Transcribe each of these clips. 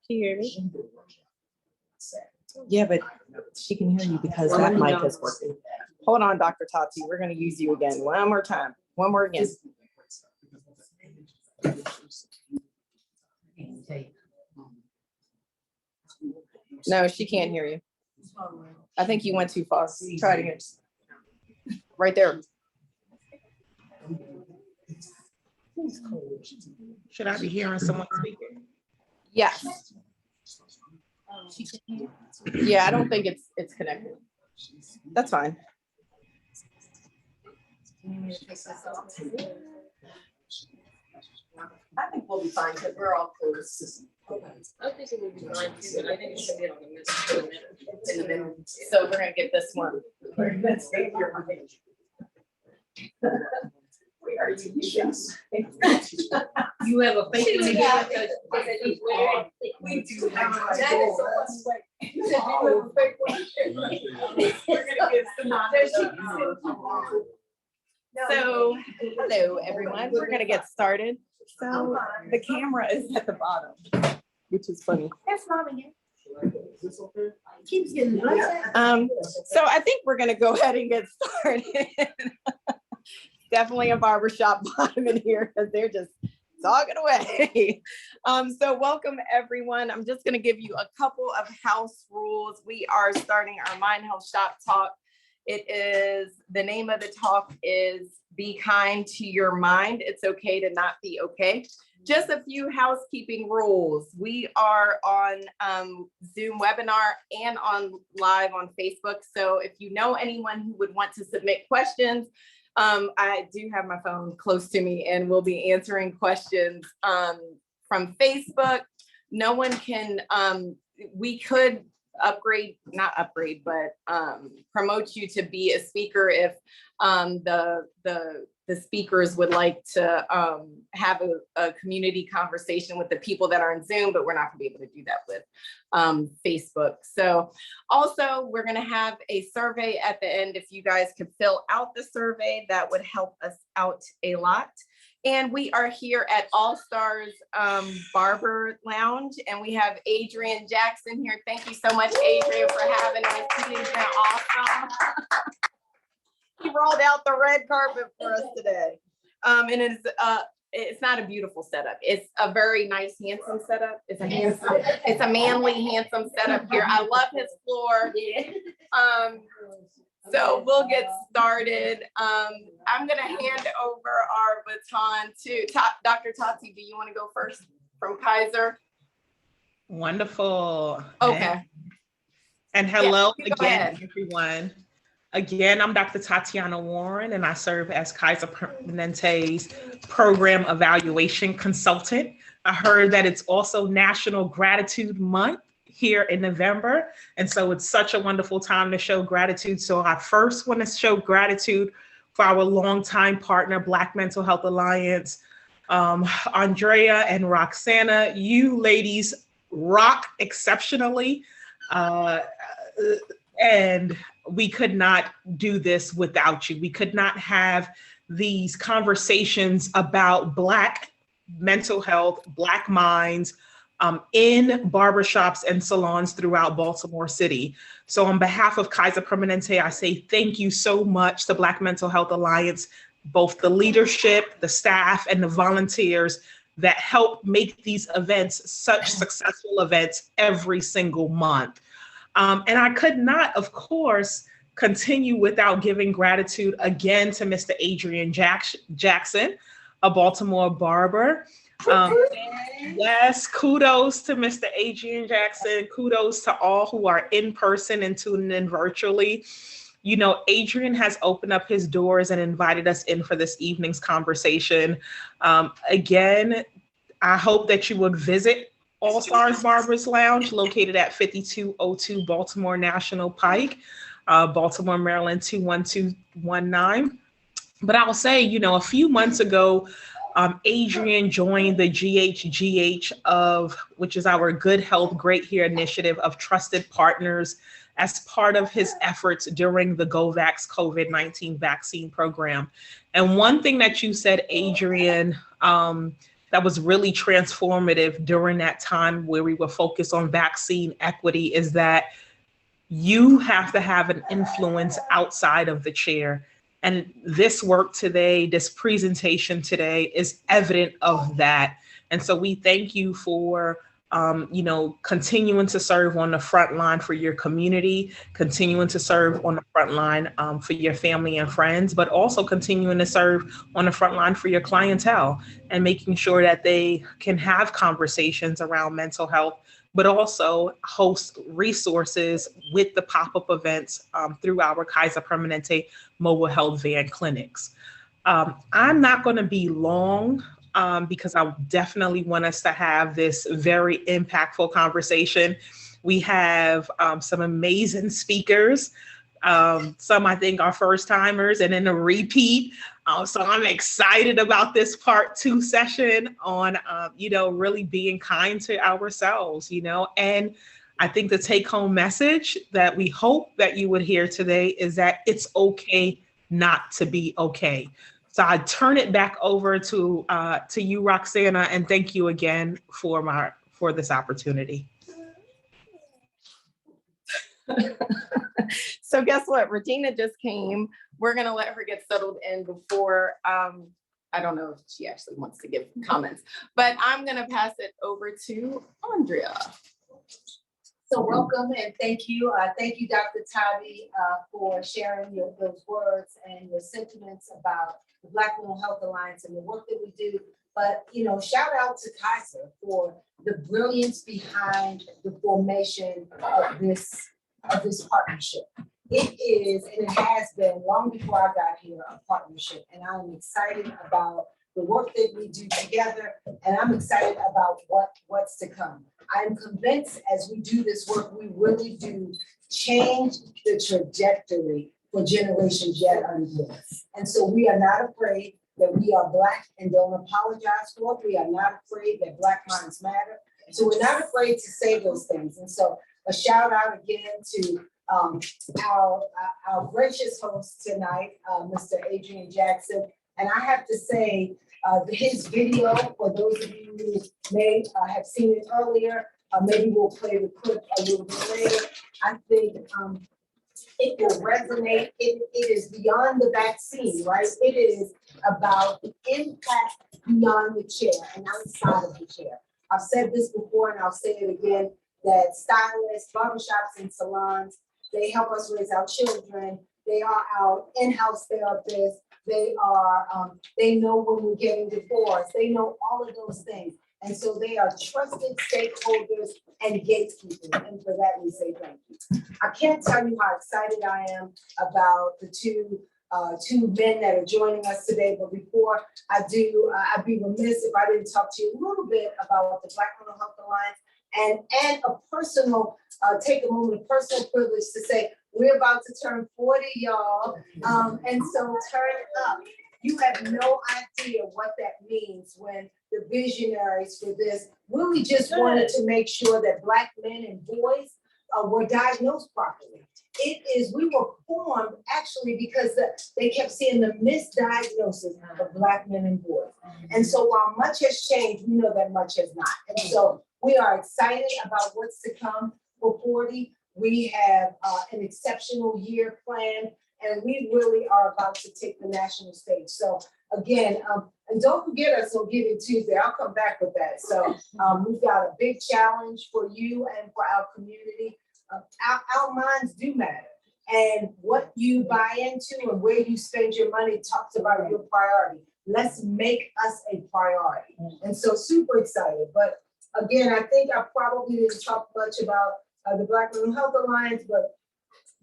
Can you hear me? Yeah, but she can hear you because that mic is working. Hold on, Dr. Tati. We're going to use you again. One more time. One more again. No, she can't hear you. I think you went too far. Try it again. Right there. Should I be hearing someone speaking? Yes. Yeah, I don't think it's connected. That's fine. I think we'll be fine because we're all close. I think it will be fine too, but I think it should be on the middle. So we're gonna get this one. Where are you? You have a fake one. We do have a We're gonna get some. So, hello everyone. We're gonna get started. So the camera is at the bottom, which is funny. That's not again. Keeps getting So I think we're gonna go ahead and get started. Definitely a barbershop bottom in here because they're just talking away. So welcome everyone. I'm just gonna give you a couple of house rules. We are starting our Mind Health Shop Talk. The name of the talk is Be Kind to Your Mind. It's okay to not be okay. Just a few housekeeping rules. We are on Zoom webinar and on live on Facebook. So if you know anyone who would want to submit questions, I do have my phone close to me and we'll be answering questions from Facebook. No one can, we could not upgrade, but promote you to be a speaker if the speakers would like to have a community conversation with the people that are in Zoom, but we're not gonna be able to do that with Facebook. So also we're gonna have a survey at the end. If you guys could fill out the survey, that would help us out a lot. And we are here at All Stars Barber Lounge, and we have Adrian Jackson here. Thank you so much, Adrian, for having us. He's been awesome. He rolled out the red carpet for us today. And it's not a beautiful setup. It's a very nice, handsome setup. It's a manly, handsome setup here. I love his floor. So we'll get started. I'm gonna hand over our baton to Dr. Tati. Do you want to go first from Kaiser? Wonderful. Okay. And hello Yeah, again, everyone. Again, I'm Dr. Tatiana Warren, and I serve as Kaiser Permanente's Program Evaluation Consultant. I heard that it's also National Gratitude Month here in November, and so it's such a wonderful time to show gratitude. So I first want to show gratitude for our longtime partner, Black Mental Health Alliance, Andrea and Roxana. You ladies rock exceptionally, and we could not do this without you. We could not have these conversations about Black mental health, Black minds, in barbershops and salons throughout Baltimore City. So on behalf of Kaiser Permanente, I say thank you so much to Black Mental Health Alliance, both the leadership, the staff, and the volunteers that help make these events such successful events every single month. And I could not, of course, continue without giving gratitude again to Mr. Adrian Jackson, a Baltimore barber. Yes, kudos to Mr. Adrian Jackson. Kudos to all who are in person and tuning in virtually. You know, Adrian has opened up his doors and invited us in for this evening's conversation. Again, I hope that you would visit All Stars Barbers Lounge, located at 5202 Baltimore National Pike, Baltimore, Maryland, 21219. But I'll say, you know, a few months ago, Adrian joined the GHGH which is our Good Health Great Here initiative of trusted partners as part of his efforts during the GoVax COVID-19 vaccine program. And one thing that you said, Adrian, that was really transformative during that time where we were focused on vaccine equity is that you have to have an influence outside of the chair. And this work today, this presentation today is evident of that. And so we thank you for continuing to serve on the front line for your community, continuing to serve on the front line for your family and friends, but also continuing to serve on the front line for your clientele and making sure that they can have conversations around mental health, but also host resources with the pop-up events through our Kaiser Permanente mobile health van clinics. I'm not going to be long because I definitely want us to have this very impactful conversation. We have some amazing speakers. Some I think are first timers and then a repeat. So I'm excited about this part 2 session on, really being kind to ourselves, and I think the take home message that we hope that you would hear today is that it's okay not to be okay. So I turn it back over to you, Roxana, and thank you again for this opportunity. So guess what? Regina just came. We're going to let her get settled in before, I don't know if she actually wants to give comments, but I'm going to pass it over to Andrea. So welcome and thank you. Thank you, Dr. Tavi, for sharing those words and your sentiments about the Black Mental Health Alliance and the work that we do. But, shout out to Kaiser for the brilliance behind the formation of this partnership. It is, and it has been long before I got here, a partnership. And I'm excited about the work that we do together. And I'm excited about what's to come. I'm convinced as we do this work, we really do change the trajectory for generations yet unborn. And so we are not afraid that we are Black and don't apologize for it. We are not afraid that Black lives matter. So we're not afraid to say those things. And so a shout out again to our gracious host tonight, Mr. Adrian Jackson. And I have to say, his video, for those of you who may have seen it earlier, maybe we'll play the clip a little bit later. I think it will resonate. It is beyond the vaccine, right? It is about the impact beyond the chair and outside of the chair. I've said this before and I'll say it again, that stylists, barbershops, and salons, they help us raise our children. They are our in-house therapists. They are, they know when we're getting divorced. They know all of those things. And so they are trusted stakeholders and gatekeepers. And for that, we say thank you. I can't tell you how excited I am about the two men that are joining us today. But before I do, I'd be remiss if I didn't talk to you a little bit about the Black Mental Health Alliance and a personal, take a moment of personal privilege to say, we're about to turn 40, y'all. And so turn it up. You have no idea what that means when the visionaries for this really just wanted to make sure that Black men and boys were diagnosed properly. We were formed actually because they kept seeing the misdiagnosis of Black men and boys. And so while much has changed, we know that much has not. And so we are excited about what's to come for 40. We have an exceptional year planned, and we really are about to take the national stage. So again, and don't forget us on Giving Tuesday. I'll come back with that. So we've got a big challenge for you and for our community. Our minds do matter. And what you buy into and where you spend your money talks about your priority. Let's make us a priority. And so super excited. But again, I think I probably didn't talk much about the Black Mental Health Alliance, but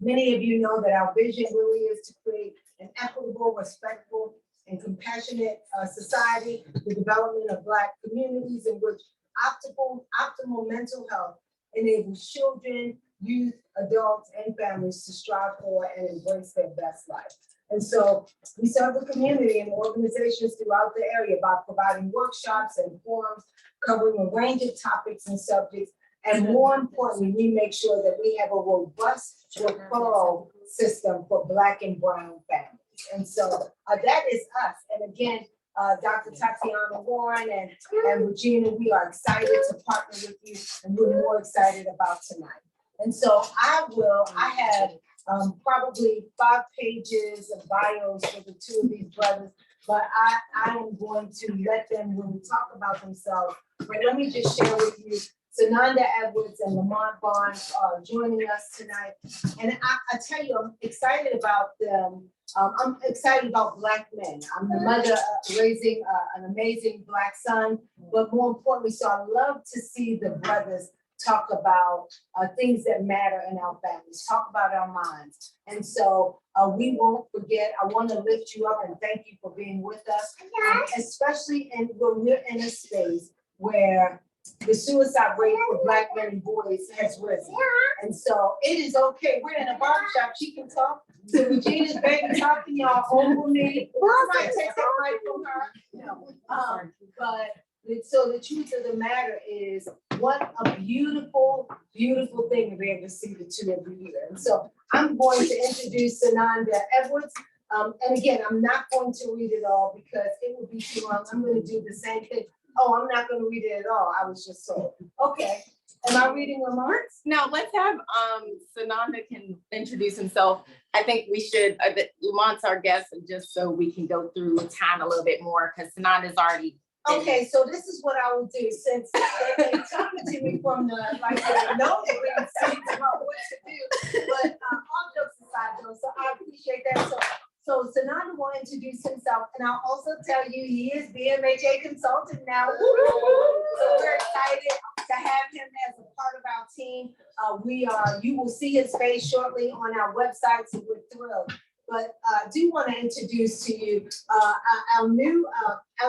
many of you know that our vision really is to create an equitable, respectful, and compassionate society, the development of Black communities in which optimal mental health enables children, youth, adults, and families to strive for and embrace their best life. And so we serve the community and organizations throughout the area by providing workshops and forums covering a range of topics and subjects. And more importantly, we make sure that we have a robust referral system for Black and brown families. And so that is us. And again, Dr. Tatiana Warren and Regina. We are excited to partner with you, and we're more excited about tonight. And so I have probably 5 pages of bios for the 2 of these brothers, but I am going to let them really talk about themselves. But let me just share with you, Tsanonda Edwards and Lamont Barnes are joining us tonight. And I tell you, I'm excited about them. I'm excited about Black men. I'm the mother raising an amazing Black son, but more importantly, so I love to see the brothers talk about things that matter in our families, talk about our minds. And so we won't forget, I want to lift you up and thank you for being with us, especially when we're in a space where the suicide rate for Black men and boys has risen. And so it is okay. We're in a barbershop. She can talk. So Regina's baby talking, y'all over me. I might take that mic from her. But so the truth of the matter is, what a beautiful, beautiful thing to be able to see the 2 of you here. And so I'm going to introduce Tsanonda Edwards. And again, I'm not going to read it all because it would be too long. I'm going to do the same thing. Oh, I'm not going to read it at all. I was just told. Okay. Am I reading Lamont's? No, let's have Tsanonda can introduce himself. I think we should, Lamont's our guest, just so we can go through Latan a little bit more, because Tsanonda's already. Okay, so this is what I will do, since they're talking to me from the no about what to do. But all jokes aside, though, so I appreciate that. So Tsanonda will introduce himself, and I'll also tell you he is BMHA consultant now. So we're excited to have him as a part of our team. You will see his face shortly on our website, so we're thrilled. But I do want to introduce to you our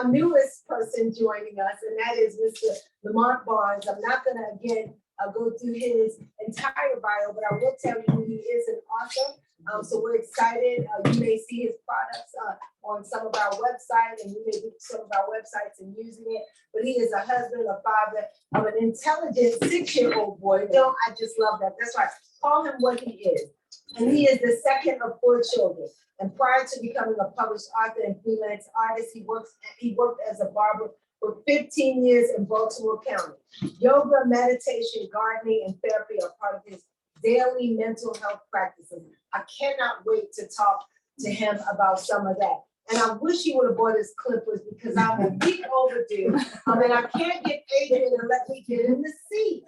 newest person joining us, and that is Mr. Lamont Barnes. I'm not going to again go through his entire bio, but I will tell you he is an author. So we're excited. You may see his products on some of our websites, and you may go to some of our websites and using it. But he is a husband, a father of an intelligent 6-year-old boy. Don't I just love that? That's right. Call him what he is. And he is the second of 4 children. And prior to becoming a published author and freelance artist, he worked as a barber for 15 years in Baltimore County. Yoga, meditation, gardening, and therapy are part of his daily mental health practices. I cannot wait to talk to him about some of that. And I wish he would have bought his clippers, because I'm a week overdue. And I can't get Adrian to let me get in the seat.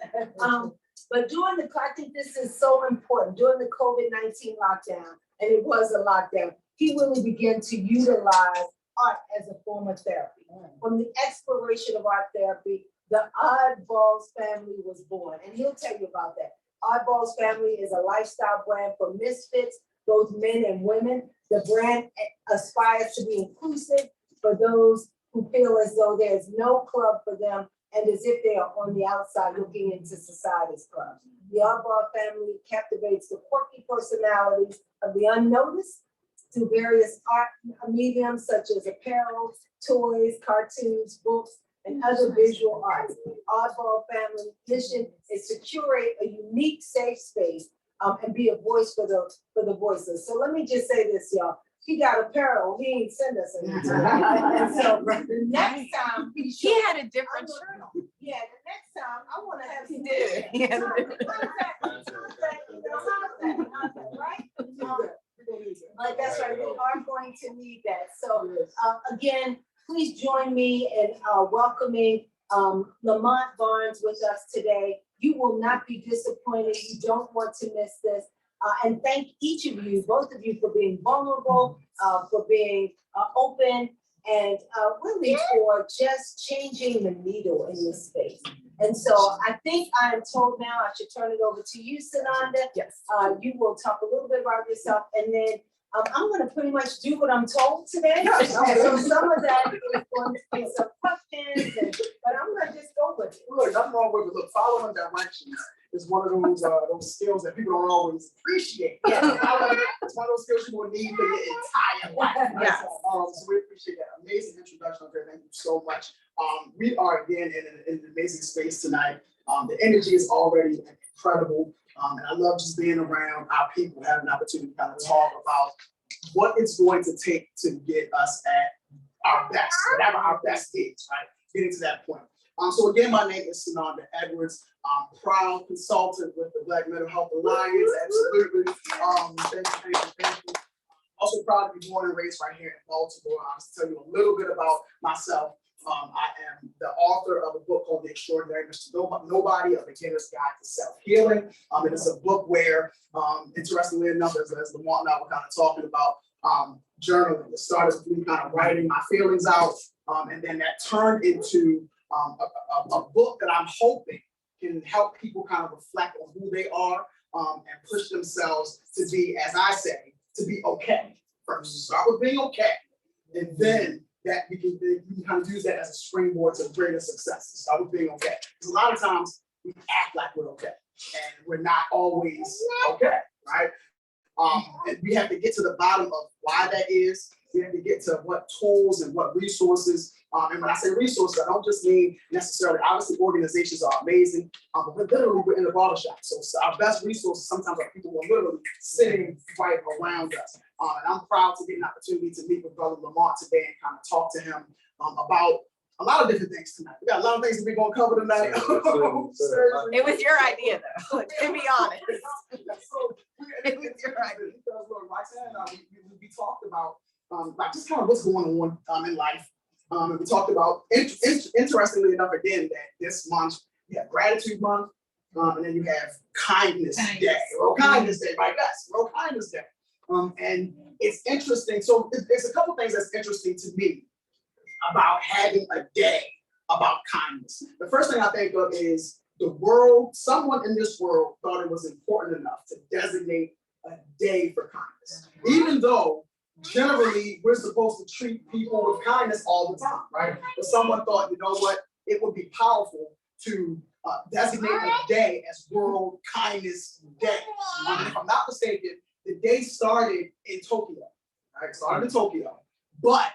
But I think this is so important, during the COVID-19 lockdown, and it was a lockdown, he really began to utilize art as a form of therapy. From the exploration of art therapy, the Oddballs family was born, and he'll tell you about that. Oddballs family is a lifestyle brand for misfits, both men and women. The brand aspires to be inclusive for those who feel as though there's no club for them, and as if they are on the outside looking into society's clubs. The Oddball family captivates the quirky personalities of the unnoticed through various art mediums such as apparel, toys, cartoons, books, and other visual arts. Oddball family mission is to curate a unique, safe space and be a voice for the voiceless. So let me just say this, y'all. He got apparel. He ain't send us anything. And so the next time He had a different shirt on. yeah, the next time I want to have He some. did. He had a different. Right? But that's right. We are going to need that. So again, please join me in welcoming Lamont Barnes with us today. You will not be disappointed. You don't want to miss this. And thank each of you, both of you, for being vulnerable, for being open, and really for just changing the needle in this space. And so I think I am told now I should turn it over to you, Tsanonda. Yes. You will talk a little bit about yourself, and then I'm going to pretty much do what I'm told today. So some of that is going to be some questions, but I'm going to just go with it. Look, nothing wrong with it. Look, following directions is one of those skills that people don't always appreciate. Yeah. It's one of those skills you will need for your entire life. Yes. So we appreciate that amazing introduction. Okay, thank you so much. We are again in an amazing space tonight. The energy is already incredible. And I love just being around our people, having an opportunity to kind of talk about what it's going to take to get us at our best, whatever our best is, right? Getting to that point. So again, my name is Tsanonda Edwards. I'm proud consultant with the Black Mental Health Alliance. Absolutely. Thank you. Also proud to be born and raised right here in Baltimore. I'll just tell you a little bit about myself. I am the author of a book called The Extraordinary Mr. Nobody, A Beginner's Guide to Self-Healing. It is a book where, interestingly enough, as Lamont and I were kind of talking about, journaling. It started with me kind of writing my feelings out, and then that turned into a book that I'm hoping can help people kind of reflect on who they are and push themselves to be, as I say, to be okay first. Start with being okay, and then that we can kind of use that as a springboard to greater success. Start with being okay. Because a lot of times we act like we're okay, and we're not always okay, right? And we have to get to the bottom of why that is. We have to get to what tools and what resources. And when I say resources, I don't just mean necessarily, obviously organizations are amazing, but we're in the barbershop. So our best resources sometimes are people who are literally sitting right around us. And I'm proud to get an opportunity to meet with Brother Lamont today and kind of talk to him about a lot of different things tonight. We got a lot of things that we're going to cover tonight. It was your idea though, to be honest. It was your idea. Because look, Roxanne and I, we talked about like just kind of what's going on in life. And we talked about, interestingly enough, again, that this month, you have Gratitude Month, and then you have Kindness Day, World Kindness Day, right? Yes, World Kindness Day. And it's interesting. So there's a couple things that's interesting to me about having a day about kindness. The first thing I think of is the world, someone in this world thought it was important enough to designate a day for kindness, even though generally we're supposed to treat people with kindness all the time, right? But someone thought, you know what, it would be powerful to designate a day as World Kindness Day. If I'm not mistaken, the day started in Tokyo, right? Started in Tokyo, but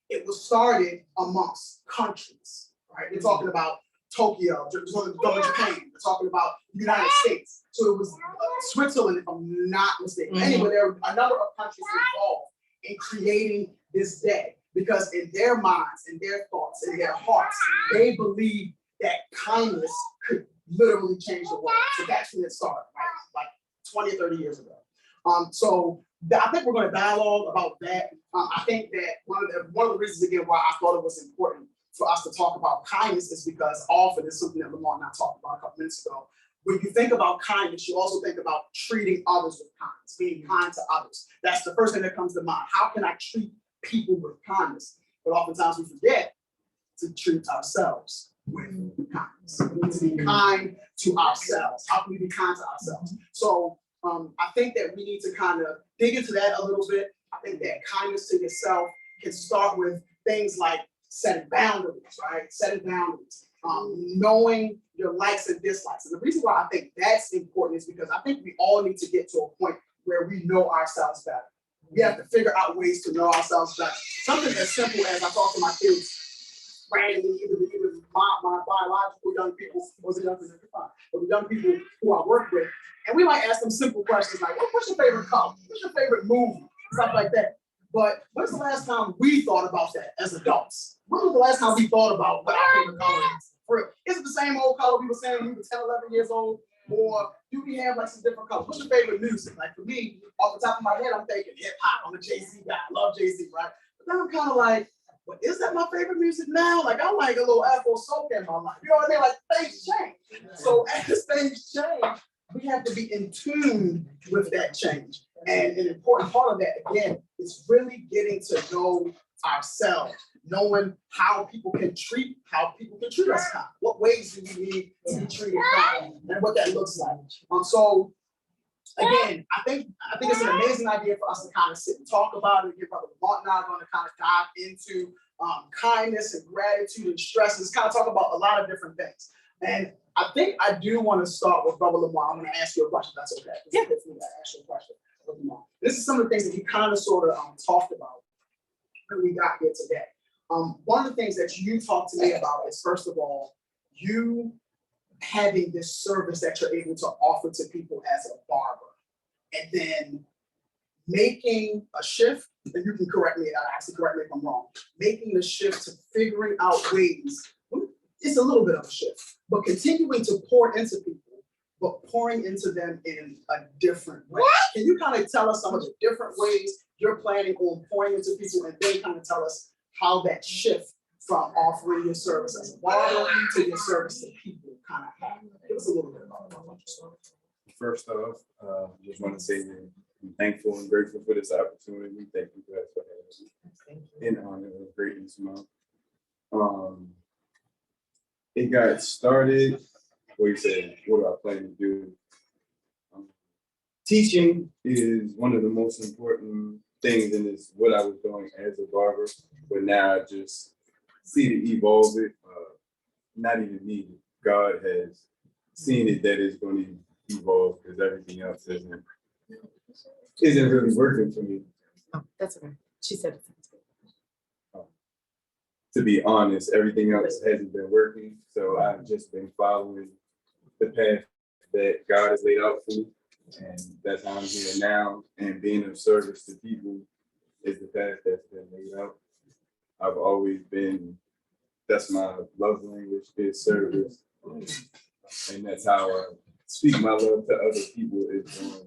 it was started amongst countries, right? They're talking about Tokyo, Japan, they're talking about the United States. So it was Switzerland, if I'm not mistaken. Anyway, there were a number of countries involved in creating this day because in their minds, in their thoughts, in their hearts, they believe that kindness could literally change the world. So that's when it started, right? Like 20 or 30 years ago. So I think we're going to dialogue about that. I think that one of the reasons, again, why I thought it was important for us to talk about kindness is because often it's something that Lamont and I talked about a couple minutes ago. When you think about kindness, you also think about treating others with kindness, being kind to others. That's the first thing that comes to mind. How can I treat people with kindness? But oftentimes we forget to treat ourselves with kindness. We need to be kind to ourselves. How can we be kind to ourselves? So I think that we need to kind of dig into that a little bit. I think that kindness to yourself can start with things like setting boundaries, right? Setting boundaries, knowing your likes and dislikes. And the reason why I think that's important is because I think we all need to get to a point where we know ourselves better. We have to figure out ways to know ourselves better. Something as simple as I talk to my kids randomly, either my biological young people or the young people who I work with. And we might ask them simple questions like, what's your favorite color? What's your favorite movie? Stuff like that. But when's the last time we thought about that as adults? When was the last time we thought about what our favorite color is? For real. Is it the same old color we were saying when we were 10, 11 years old? Or do we have like some different colors? What's your favorite music? Like for me, off the top of my head, I'm thinking hip hop. I'm a Jay-Z guy. I love Jay-Z, right? But then I'm kind of like, well, is that my favorite music now? Like I like a little Afro soul in my life. You know what I mean? Like things change. So as things change, we have to be in tune with that change. And an important part of that, again, is really getting to know ourselves, knowing how people can treat us kind. What ways do we need to be treated kind, and what that looks like. So again, I think it's an amazing idea for us to kind of sit and talk about it. Your brother Lamont and I are going to kind of dive into kindness and gratitude and stress, and kind of talk about a lot of different things. And I think I do want to start with Brother Lamont. I'm going to ask you a question. That's okay. Yeah. Ask you a question. This is some of the things that he kind of sort of talked about when we got here today. One of the things that you talked to me about is, first of all, you having this service that you're able to offer to people as a barber, and then making a shift, and you can correct me, actually correct me if I'm wrong, making the shift to figuring out ways, it's a little bit of a shift, but continuing to pour into people, but pouring into them in a different way. Can you kind of tell us some of the different ways you're planning on pouring into people, and then kind of tell us how that shift from offering your service as a barber to your service to people kind of happened? Give us a little bit about yourself. First off, just want to say that I'm thankful and grateful for this opportunity. Thank you guys for having me. In honor of Greatness Month. It got started, what you said, what do I plan to do? Teaching is one of the most important things, and it's what I was doing as a barber, but now I just see it evolve it. Not even me, God has seen it that it's going to evolve because everything else isn't really working for me. Oh, that's okay. She said it sounds good. To be honest, everything else hasn't been working. So I've just been following the path that God has laid out for me. And that's how I'm here now. And being of service to people is the path that's been laid out. I've always been, that's my love language, is service. And that's how I speak my love to other people, is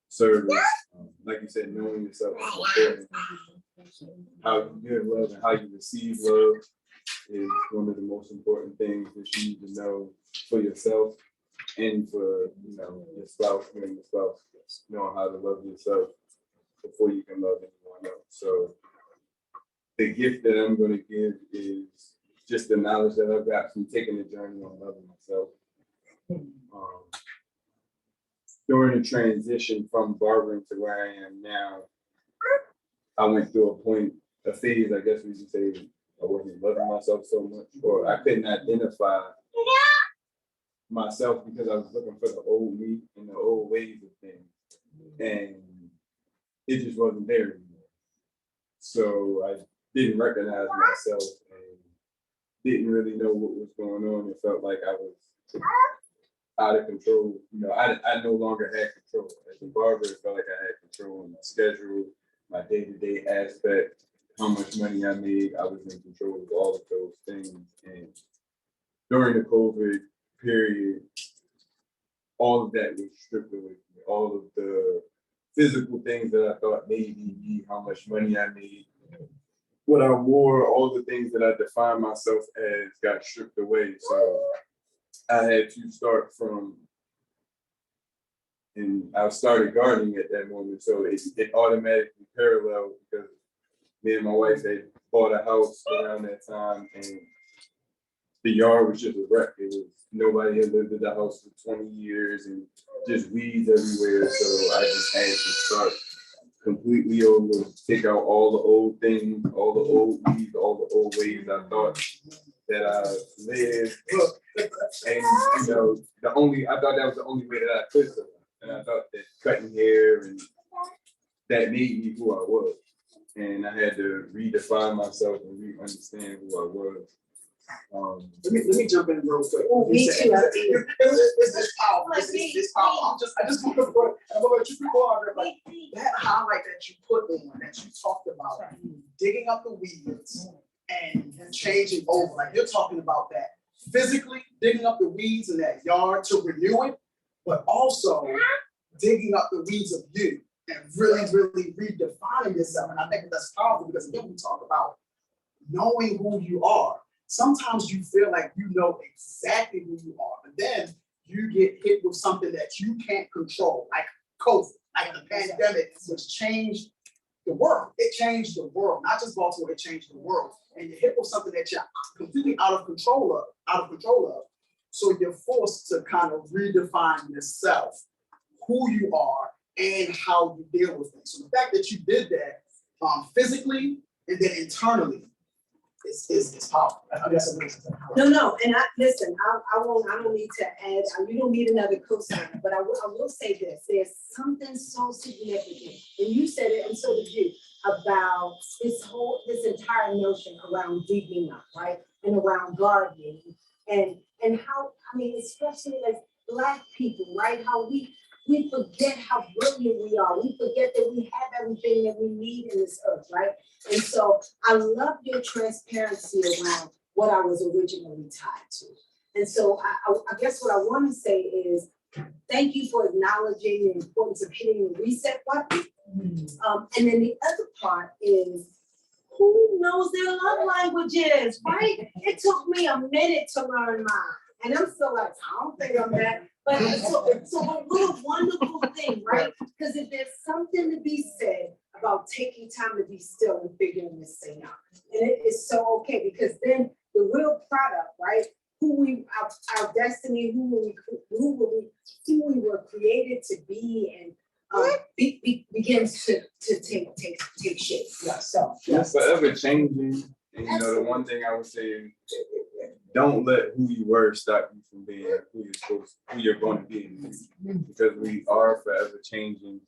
service. Like you said, knowing yourself is important. How you give love and how you receive love is one of the most important things that you need to know for yourself and for your spouse, and your spouse, knowing how to love yourself before you can love anyone else. So the gift that I'm going to give is just the knowledge that I've got from taking the journey on loving myself. During the transition from barbering to where I am now, I went through a phase, I guess we should say, I wasn't loving myself so much, or I couldn't identify myself because I was looking for the old me and the old ways of things. And it just wasn't there anymore. So I didn't recognize myself and didn't really know what was going on. It felt like I was out of control. I no longer had control. As a barber, it felt like I had control of my schedule, my day-to-day aspect, how much money I made. I was in control of all of those things. And during the COVID period, all of that was stripped away from me. All of the physical things that I thought made me, how much money I made, what I wore, all the things that I defined myself as got stripped away. So I had to start from, and I started gardening at that moment. So it automatically paralleled because me and my wife had bought a house around that time, and the yard was just a wreck. It was, nobody had lived in the house for 20 years and just weeds everywhere. So I just had to start completely over, take out all the old things, all the old weeds, all the old ways I thought that I lived. And I thought that was the only way that I could survive. And I thought that cutting hair and that made me who I was. And I had to redefine myself and re-understand who I was. Let me jump in real quick. Oh, me too. It's powerful. It's powerful. I just want to put, I'm gonna let you people on there, like that highlight that you put on, that you talked about, digging up the weeds and changing over. Like you're talking about that physically digging up the weeds in that yard to renew it, but also digging up the weeds of you and really, really redefining yourself. And I think that's powerful because again, we talk about knowing who you are. Sometimes you feel like you know exactly who you are, but then you get hit with something that you can't control, like COVID, like the pandemic, which changed the world. It changed the world, not just Baltimore, it changed the world. And you're hit with something that you're completely out of control of. So you're forced to kind of redefine yourself, who you are, and how you deal with things. So the fact that you did that physically and then internally is powerful. I guess No, and I don't need to add, you don't need another cosigner, but I will say this, there's something so significant, and you said it, and so did you, about this entire notion around digging up, right? And around gardening, and how, especially as Black people, right? How we we forget how brilliant we are. We forget that we have everything that we need in this earth, right? And so I love your transparency around what I was originally tied to. And so I guess what I want to say is thank you for acknowledging the importance of hitting the reset button. And then the other part is who knows their love languages, right? It took me a minute to learn mine. And I'm still like, I don't think I'm that. But so what a wonderful thing, right? Because if there's something to be said about taking time to be still and figuring this thing out. And it is so okay, because then the real product, right? Our destiny, who we were created to be, and begins to take shape. Yeah, so It's forever changing. And you know, the one thing I would say is don't let who you were stop you from being who you're going to be in the future. Because we are forever changing.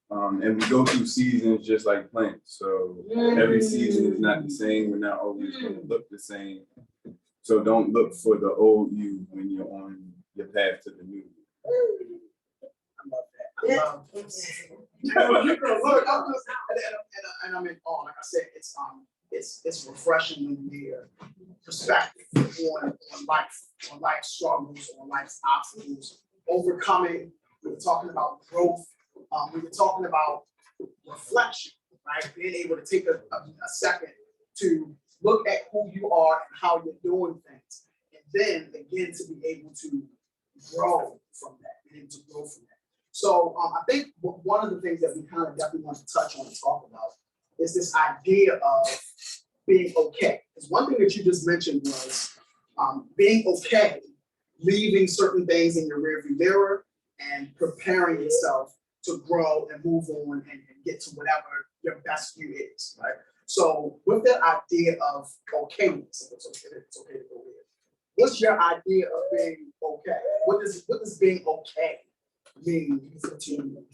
And we go through seasons just like plants. So every season is not the same. We're not always going to look the same. So don't look for the old you when you're on your path to the new you. I love that. I love this. Look, and I'm in awe. Like I said, it's refreshing when you hear perspective on life struggles, on life's obstacles, overcoming. We were talking about growth. We were talking about reflection, right? Being able to take a second to look at who you are and how you're doing things, and then again to be able to grow from that, So I think one of the things that we kind of definitely want to touch on and talk about is this idea of being okay. Because one thing that you just mentioned was being okay, leaving certain things in your rearview mirror and preparing yourself to grow and move on and get to whatever your best view is, right? So with that idea of okayness, it's okay to go here. What's your idea of being okay? What does being okay mean to you?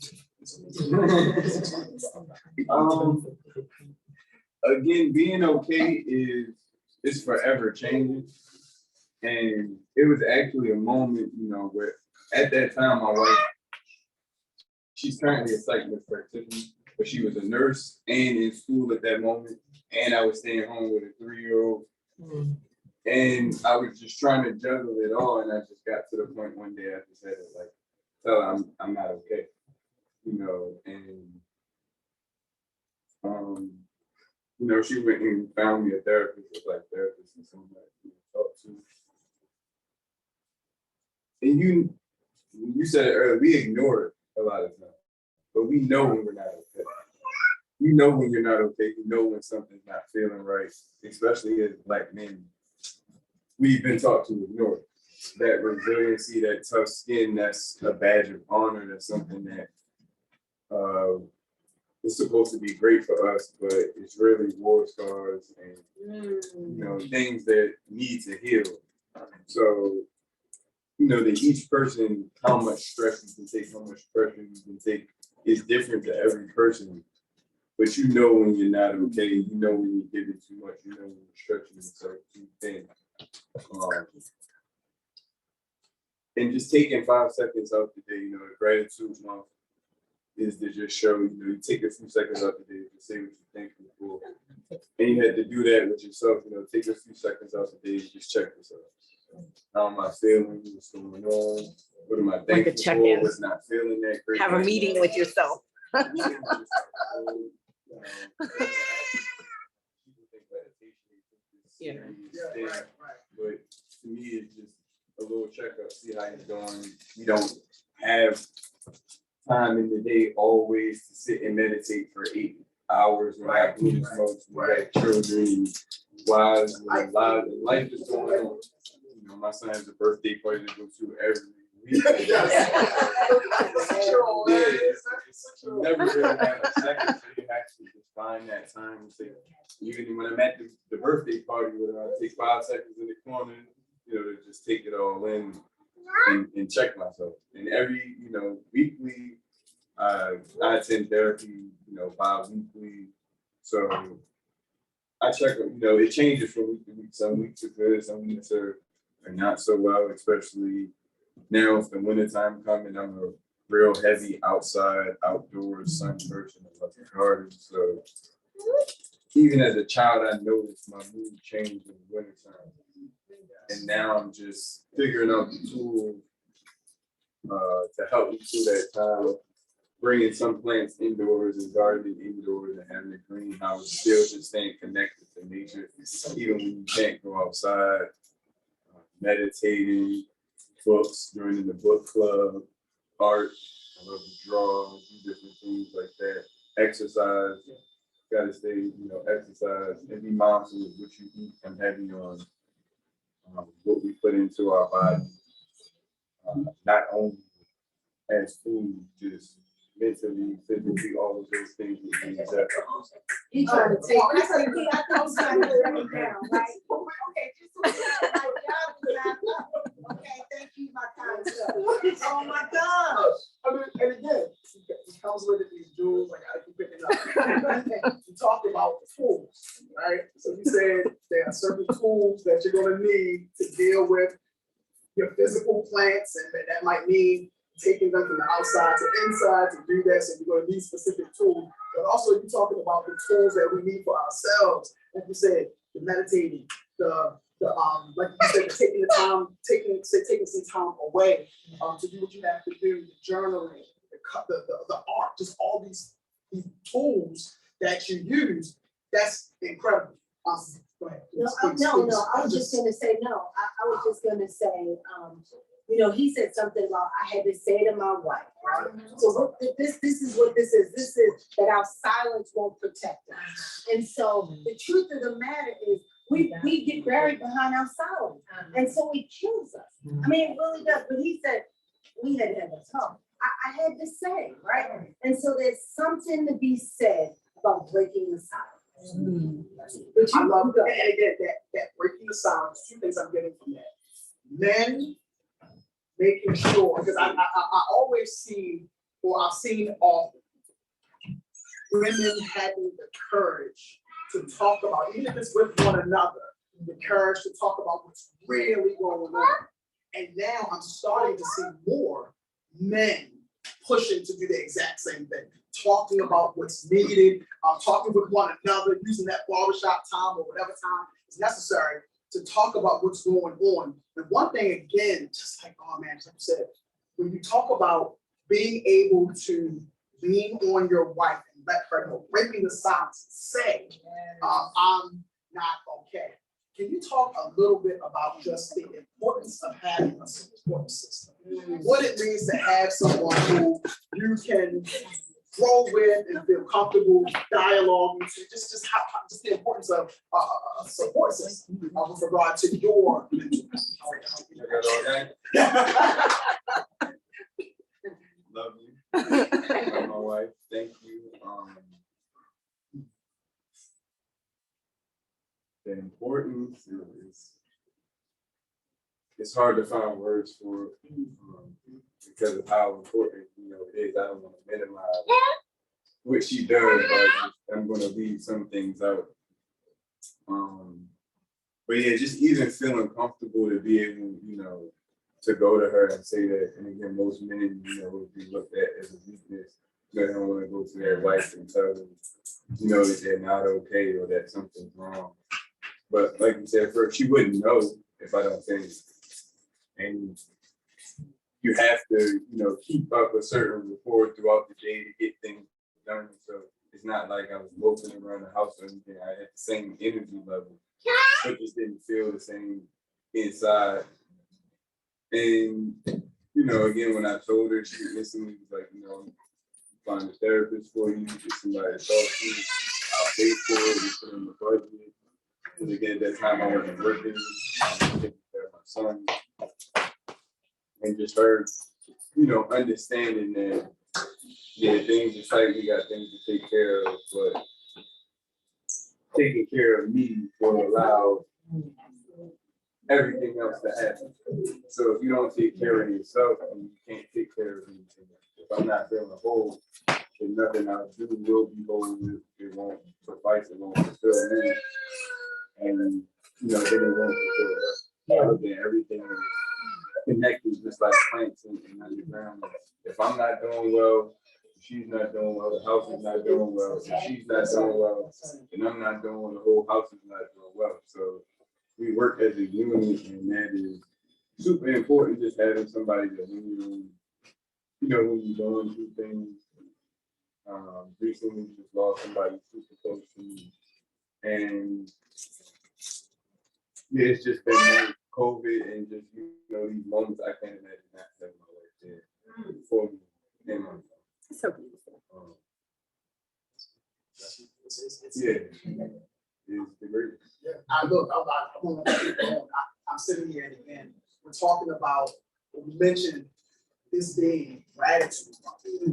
Again, being okay is forever changing. And it was actually a moment, you know, where at that time my wife, she's currently a psych nurse practitioner, but she was a nurse and in school at that moment. And I was staying home with a 3-year-old. And I was just trying to juggle it all. And I just got to the point one day I just had to like, tell her I'm not okay. You know, and you know, she went and found me a therapist, a black therapist, and someone to talk to. And you said it earlier, we ignore it a lot of times, but we know when we're not okay. You know when you're not okay. You know when something's not feeling right, especially as Black men. We've been taught to ignore it. That resiliency, that tough skin, that's a badge of honor. That's something that is supposed to be great for us, but it's really war scars and you know things that need to heal. So you know that each person, how much stress you can take, how much pressure you can take, is different to every person. But you know when you're not okay. You know when you're giving too much. You know when you're stretching yourself too thin. And just taking 5 seconds out the day, you know, the gratitude month is to just show, you know, you take a few seconds out the day to say what you're thankful for. And you had to do that with yourself, you know, take a few seconds out the day and just check yourself. How am I feeling? What's going on? What am I thankful for? What's not feeling that great? Have a meeting with yourself. Yeah. But to me, it's just a little checkup, see how you're doing. You don't have time in the day always to sit and meditate for 8 hours when I do this most, when I have children, wives, and life is going on. You know, my son has a birthday party to go to every week. Never really have a second, so you actually just find that time and say, even when I'm at the birthday party, where I take 5 seconds in the corner, you know, to just take it all in and check myself. And every, you know, weekly, I attend therapy, you know, bi-weekly. So I check, you know, it changes from week to week. Some weeks are good, some weeks are not so well, especially now it's the winter time coming. I'm real heavy outside, outdoors, sun person, and love the garden. So even as a child, I noticed my mood change in the wintertime. And now I'm just figuring out the tools to help me through that time, bringing some plants indoors and gardening indoors and having a greenhouse, still just staying connected to nature, even when you can't go outside, meditating, books, joining the book club, art, I love to draw, do different things like that, exercise, gotta stay, exercise and be mindful of what you eat. I'm heavy on what we put into our body, not only as food, just mentally, physically, all of those things. He trying to take, I said, I thought I was trying to bring it down, right? Okay, just so you know, like, y'all was not up. Okay, thank you, my kind sir. Oh my gosh. I mean, and again, it comes with it, these jewels, like I keep picking up. You talked about tools, right? So you said there are certain tools that you're gonna need to deal with your physical plants, and that might mean taking them from the outside to inside to do that. So you're gonna need specific tools, but also you're talking about the tools that we need for ourselves. Like you said, the meditating, like you said, taking the time, taking some time away to do what you have to do, the journaling, the art, just all these tools that you use. That's incredible. Go ahead. No, I was just gonna say, no, I was just gonna say, he said something about, I had to say to my wife, right? So this is what this is. This is that our silence won't protect us. And so the truth of the matter is, we get buried behind our silence. And so it kills us. I mean, it really does. But he said, we had to have a talk. I had to say, right? And so there's something to be said about breaking the silence. But I love that. And again, that breaking the silence, two things I'm getting from that. Men making sure, because I always see, or I've seen often, women having the courage to talk about, even if it's with one another, the courage to talk about what's really going on. And now I'm starting to see more men pushing to do the exact same thing, talking about what's needed, talking with one another, using that barbershop time or whatever time is necessary to talk about what's going on. And one thing, again, just like, just like you said, when you talk about being able to lean on your wife and let her know, breaking the silence, say, I'm not okay. Can you talk a little bit about just the importance of having a support system? What it means to have someone who you can grow with and feel comfortable dialogue with, just the importance of a support system with regard to your mental health. Love you. Love my wife. Thank you. The importance is, it's hard to find words for because of how important it is. I don't want to minimize what she does, but I'm going to leave some things out. But yeah, just even feeling comfortable to be able, to go to her and say that. And again, most men, would be looked at as a weakness. They don't want to go to their wife and tell them, that they're not okay or that something's wrong. But like you said, first, she wouldn't know if I don't say anything. And you have to, keep up a certain rapport throughout the day to get things done. So it's not like I was moping around the house or anything. I had the same energy level, but just didn't feel the same inside. And, again, when I told her, she instantly was like, find a therapist for you, get somebody to talk to, I'll pay for it, we put in the budget. Because again, at that time I wasn't working, taking care of my son. And just her, understanding that, things are tight, we got things to take care of, but taking care of me will allow everything else to happen. So if you don't take care of yourself, you can't take care of anything. If I'm not feeling whole, then nothing I'll do will be whole. It won't suffice, it won't fulfill me. And then it won't fulfill us. Everything is connected just like plants in underground. If I'm not doing well, she's not doing well, the house is not doing well, if she's not doing well, and I'm not doing well, the whole house is not doing well. So we work as a unit, and that is super important, just having somebody that when when you're going through things. Recently just lost somebody super close to me. And yeah, it's just been COVID and just, these moments I can't imagine not having my wife there for me and my son. So beautiful. Yeah, it's the greatest. Yeah, I'm sitting here and again, we're talking about, we mentioned this being gratitude,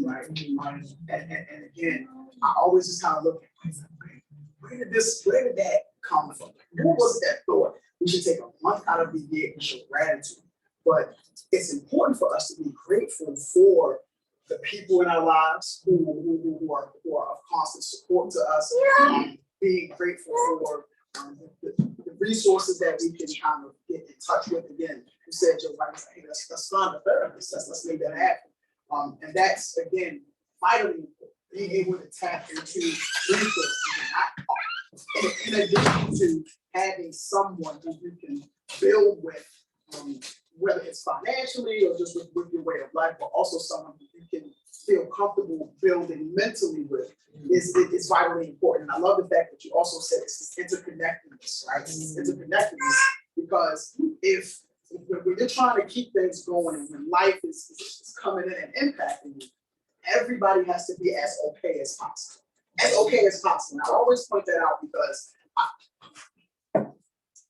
right? And again, I always just kind of look at myself, where did that come from? What was that thought? We should take a month out of the year and show gratitude. But it's important for us to be grateful for the people in our lives who are of constant support to us, being grateful for the resources that we can kind of get in touch with. Again, you said your wife said, hey, let's find a therapist, let's make that happen. And that's, again, vitally important, being able to tap into resources. In addition to having someone who you can build with, whether it's financially or just with your way of life, but also someone who you can feel comfortable building mentally with is vitally important. And I love the fact that you also said it's this interconnectedness, right? It's this interconnectedness, because if when you're trying to keep things going and when life is coming in and impacting you, everybody has to be as okay as possible. As okay as possible. And I always point that out because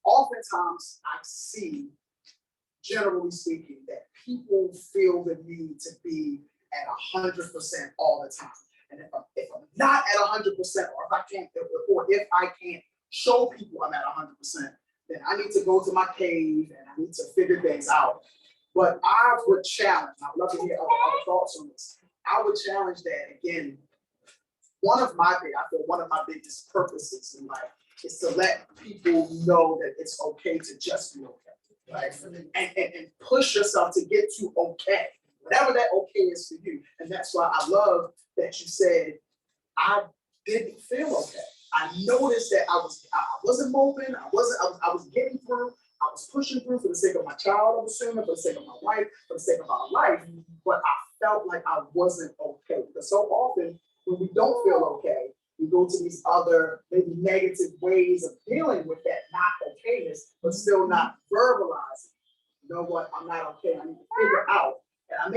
oftentimes I see, generally speaking, that people feel the need to be at 100% all the time. And if I'm not at 100%, or if I can't show people I'm at 100%, then I need to go to my cave and I need to figure things out. But I would challenge, I would love to hear other thoughts on this. I would challenge that again. One of my biggest purposes in life is to let people know that it's okay to just be okay, right? And push yourself to get to okay, whatever that okay is for you. And that's why I love that you said, I didn't feel okay. I noticed that I wasn't moving, I was getting through, I was pushing through for the sake of my child, I'm assuming, for the sake of my wife, for the sake of our life, but I felt like I wasn't okay. Because so often, when we don't feel okay, we go to these other maybe negative ways of dealing with that not okayness, but still not verbalizing. You know what? I'm not okay. I need to figure out, and I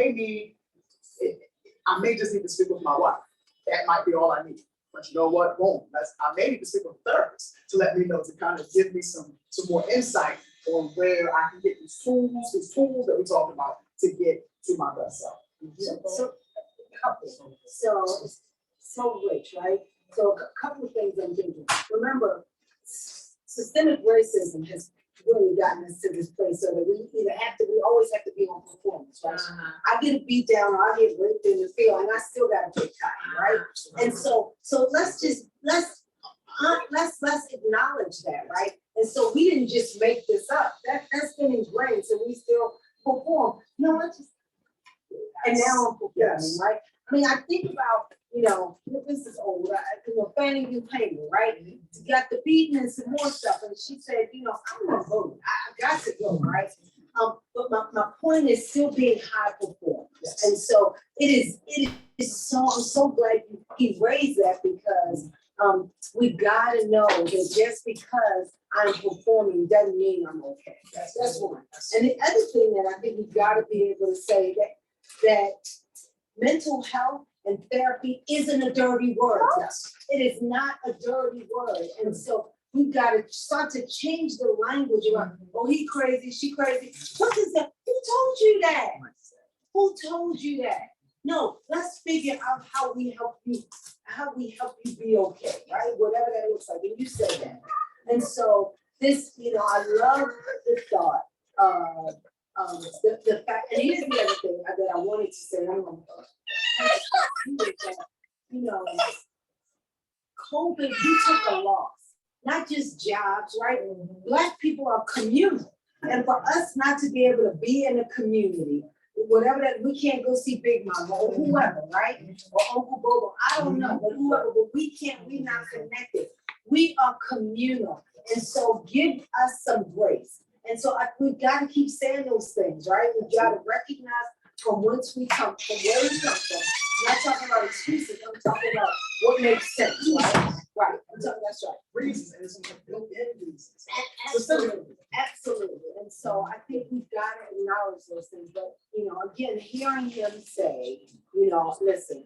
may just need to speak with my wife. That might be all I need. But you know what? Boom. I may need to speak with a therapist to let me know, to kind of give me some more insight on where I can get these tools that we talked about to get to my best self. So rich, right? So a couple of things I'm thinking. Remember, systemic racism has really gotten us to this place so that we always have to be on performance, right? I get a beat down, or I get raped in the field, and I still gotta get caught, right? And so let's acknowledge that, right? And so we didn't just make this up. That's been ingrained, so we still perform. No, and now I'm performing, right? I mean, I think about, this is old, Fannie Lou Hamer, right? Got the beating and some more stuff. And she said, I'm gonna vote. I got to go, right? But my point is still being high performance. Yes. And so it is so, I'm so glad he raised that, because we've got to know that just because I'm performing doesn't mean I'm okay. That's one. And the other thing that I think we've got to be able to say that mental health and therapy isn't a dirty word. Yes. It is not a dirty word. And so we've got to start to change the language around, oh, he crazy, she crazy. What is that? Who told you that? Who told you that? No, let's figure out how we help you be okay, right? Whatever that looks like. And you said that. And so this, I love the thought of the fact, and here's the other thing that I wanted to say, I'm going COVID, we took a loss, not just jobs, right? Black people are communal. And for us not to be able to be in a community, whatever that, we can't go see Big Mama or whoever, right? Or Uncle Bobo, I don't know, but whoever, but we're not connected. We are communal. And so give us some grace. And so we've got to keep saying those things, right? We've got to recognize from whence we come, from where we come from. I'm not talking about excuses, I'm talking about what makes sense, right? Right, that's right. Reasons, and it's built-in reasons. Absolutely, absolutely. And so I think we've got to acknowledge those things, but, you know, again, hearing him say, you know, listen,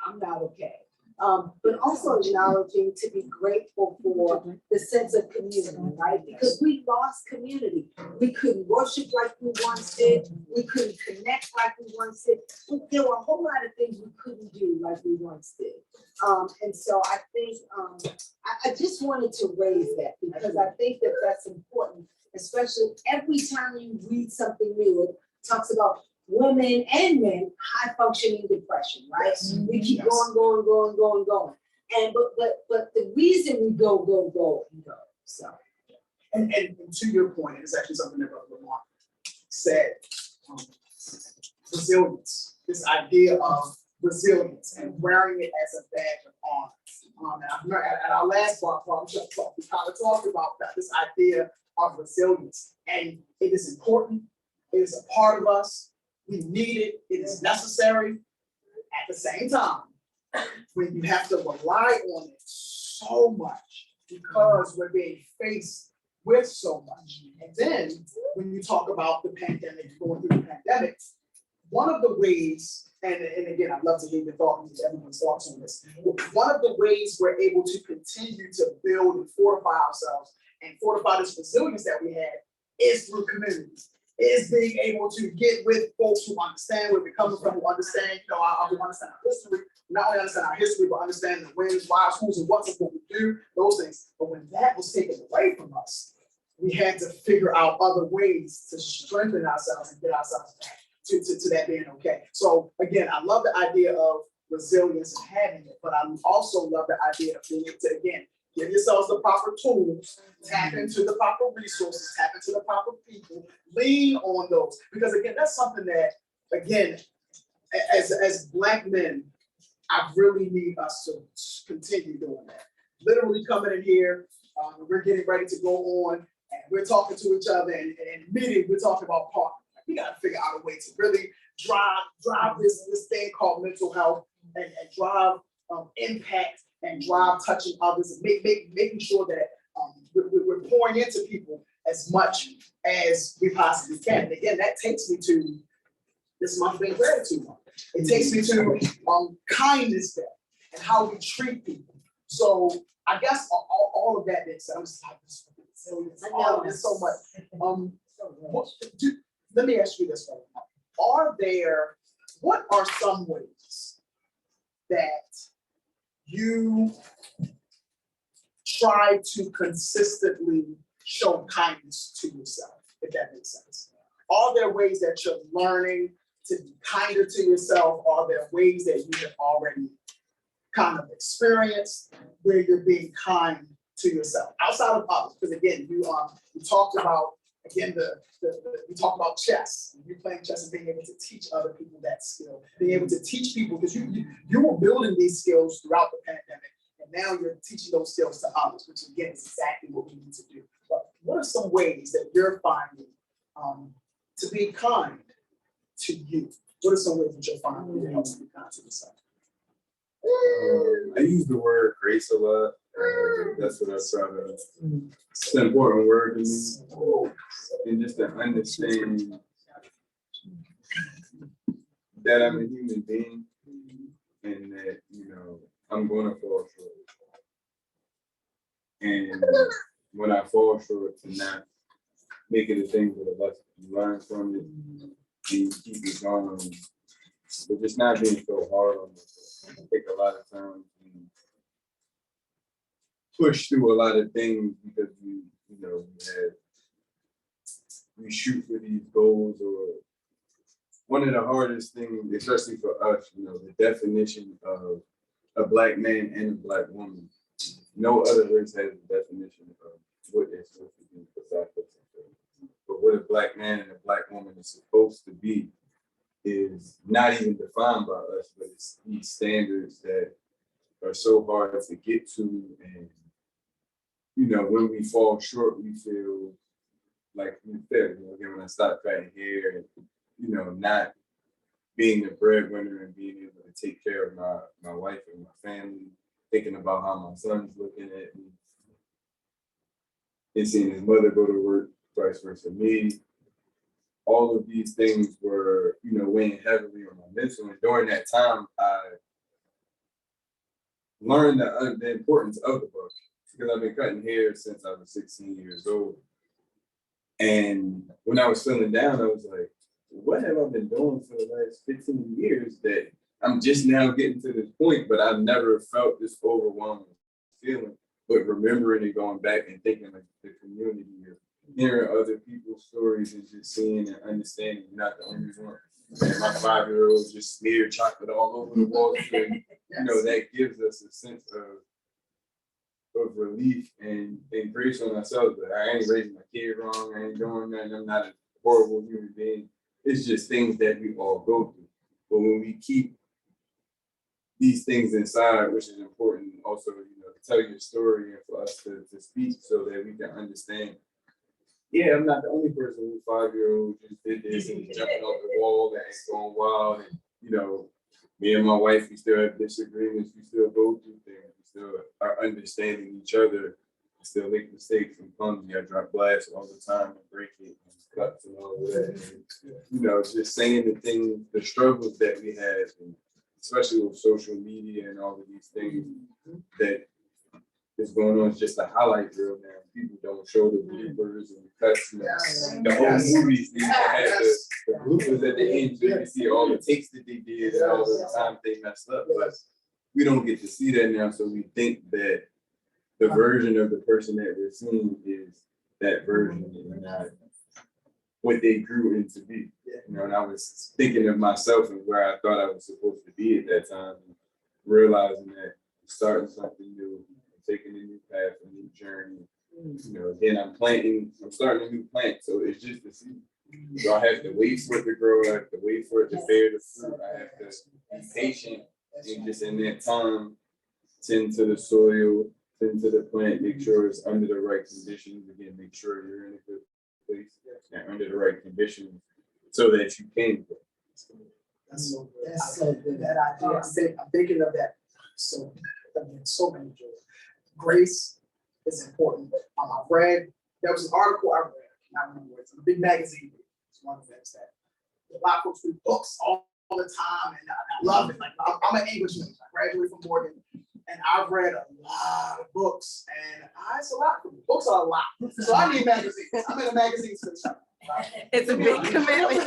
I'm not okay. But also acknowledging to be grateful for the sense of community, right? Because we lost community. We couldn't worship like we once did. We couldn't connect like we once did. There were a whole lot of things we couldn't do like we once did. And so I think, I just wanted to raise that because I think that that's important, especially every time you read something new, it talks about women and men high functioning depression, right? Yes. We keep Yes. going. And but the reason we go, so. And to your point, it's actually something that Brother Lamar said, resilience, this idea of resilience and wearing it as a badge of honor. And I remember at our last bar, we kind of talked about that, this idea of resilience. And it is important, it is a part of us, we need it, it is necessary. At the same time, when you have to rely on it so much because we're being faced with so much. And then when you talk about the pandemic, going through the pandemic, one of the ways, and again, I'd love to hear your thoughts, everyone's thoughts on this. One of the ways we're able to continue to build and fortify ourselves and fortify this resilience that we had is through communities. Is being able to get with folks who understand where we're coming from, who understand, who understand our history, not only understand our history, but understand the wins, whys, who's, and what's, and what we do, those things. But when that was taken away from us, we had to figure out other ways to strengthen ourselves and get ourselves back to that being okay. So again, I love the idea of resilience and having it, but I also love the idea of being able to, again, give yourselves the proper tools, tap into the proper resources, tap into the proper people, lean on those. Because again, that's something that, again, as Black men, I really need us to continue doing that. Literally coming in here, we're getting ready to go on, and we're talking to each other, and immediately we're talking about partnering. We gotta figure out a way to really drive this thing called mental health and drive impact and drive touching others and making sure that we're pouring into people as much as we possibly can. And again, that takes me to this month being gratitude month. It takes me to kindness day and how we treat people. So I guess all of that being said, I'm just all of this so much. Let me ask you this one. What are some ways that you try to consistently show kindness to yourself, if that makes sense? Are there ways that you're learning to be kinder to yourself? Are there ways that you have already kind of experienced where you're being kind to yourself outside of others? Because again, you talked about, again, we talked about chess. You playing chess and being able to teach other people that skill, being able to teach people, because you were building these skills throughout the pandemic, and now you're teaching those skills to others, which again is exactly what we need to do. But what are some ways that you're finding to be kind to you? What are some ways that you're finding that helps you be kind to yourself? I use the word grace a lot. That's what I try to. It's an important word to me, and just to understand that I'm a human being, and that I'm going to fall short. And when I fall short, to not make it a thing with a lesson, you learn from it, and you keep it going, but just not being so hard on myself. I take a lot of time and push through a lot of things because we shoot for these goals. Or one of the hardest things, especially for us, the definition of a Black man and a Black woman. No other race has a definition of what they're supposed to be besides themselves. but what a Black man and a Black woman is supposed to be is not even defined by us, but it's these standards that are so hard to get to. And, you know, when we fall short, we feel like we failed. You know, again, when I stopped cutting hair and, you know, not being the breadwinner and being able to take care of my wife and my family, thinking about how my son's looking at me, and seeing his mother go to work, vice versa me. All of these things were, you know, weighing heavily on my mental. And during that time, I learned the importance of the book, because I've been cutting hair since I was 16 years old. And when I was feeling down, I was like, what have I been doing for the last 15 years that I'm just now getting to this point, but I've never felt this overwhelming feeling. But remembering and going back and thinking like the community of hearing other people's stories and just seeing and understanding you're not the only one. And my 5-year-old just smeared chocolate all over the walls. And, you know, that gives us a sense of relief and grace on ourselves. But I ain't raising my kid wrong. I ain't doing nothing. I'm not a horrible human being. It's just things that we all go through. But when we keep these things inside, which is important also, you know, to tell your story and for us to speak so that we can understand. Yeah, I'm not the only person who's 5-year-old just did this and jumping off the wall and going wild. And, you know, me and my wife, we still have disagreements. We still go through things. We still are understanding each other. We still make mistakes and clumsy. I drop glass all the time and break it and cuts and all of that. And, you know, just saying the things, the struggles that we have, and especially with social media and all of these things that is going on, just a highlight reel now. People don't show the bloopers and the cuts and the whole movies. They had the bloopers at the end so you can see all the takes that they did and all the time they messed up. But we don't get to see that now, so we think that the version of the person that we're seeing is that version and not what they grew into be. You know, and I was thinking of myself and where I thought I was supposed to be at that time, and realizing that starting something new, taking a new path, a new journey. You know, again, I'm starting a new plant, so it's just a seed. So I have to wait for it to grow, I have to wait for it to bear the fruit, I have to be patient and just in that time, tend to the soil, tend to the plant, make sure it's under the right conditions, again, make sure you're in a good place and under the right conditions so that you can grow. That's so good. That idea. I'm thinking of that. So, I mean, so many joys. Grace is important. I read, there was an article I read, I can't remember, it's in a big magazine. It's one of the things that a lot of folks read books all the time, and I love it. Like, I'm an Englishman, I graduated from Morgan, and I've read a lot of books, and it's a lot. Books are a lot. So I need magazines. I'm in a magazine system. It's a big commitment.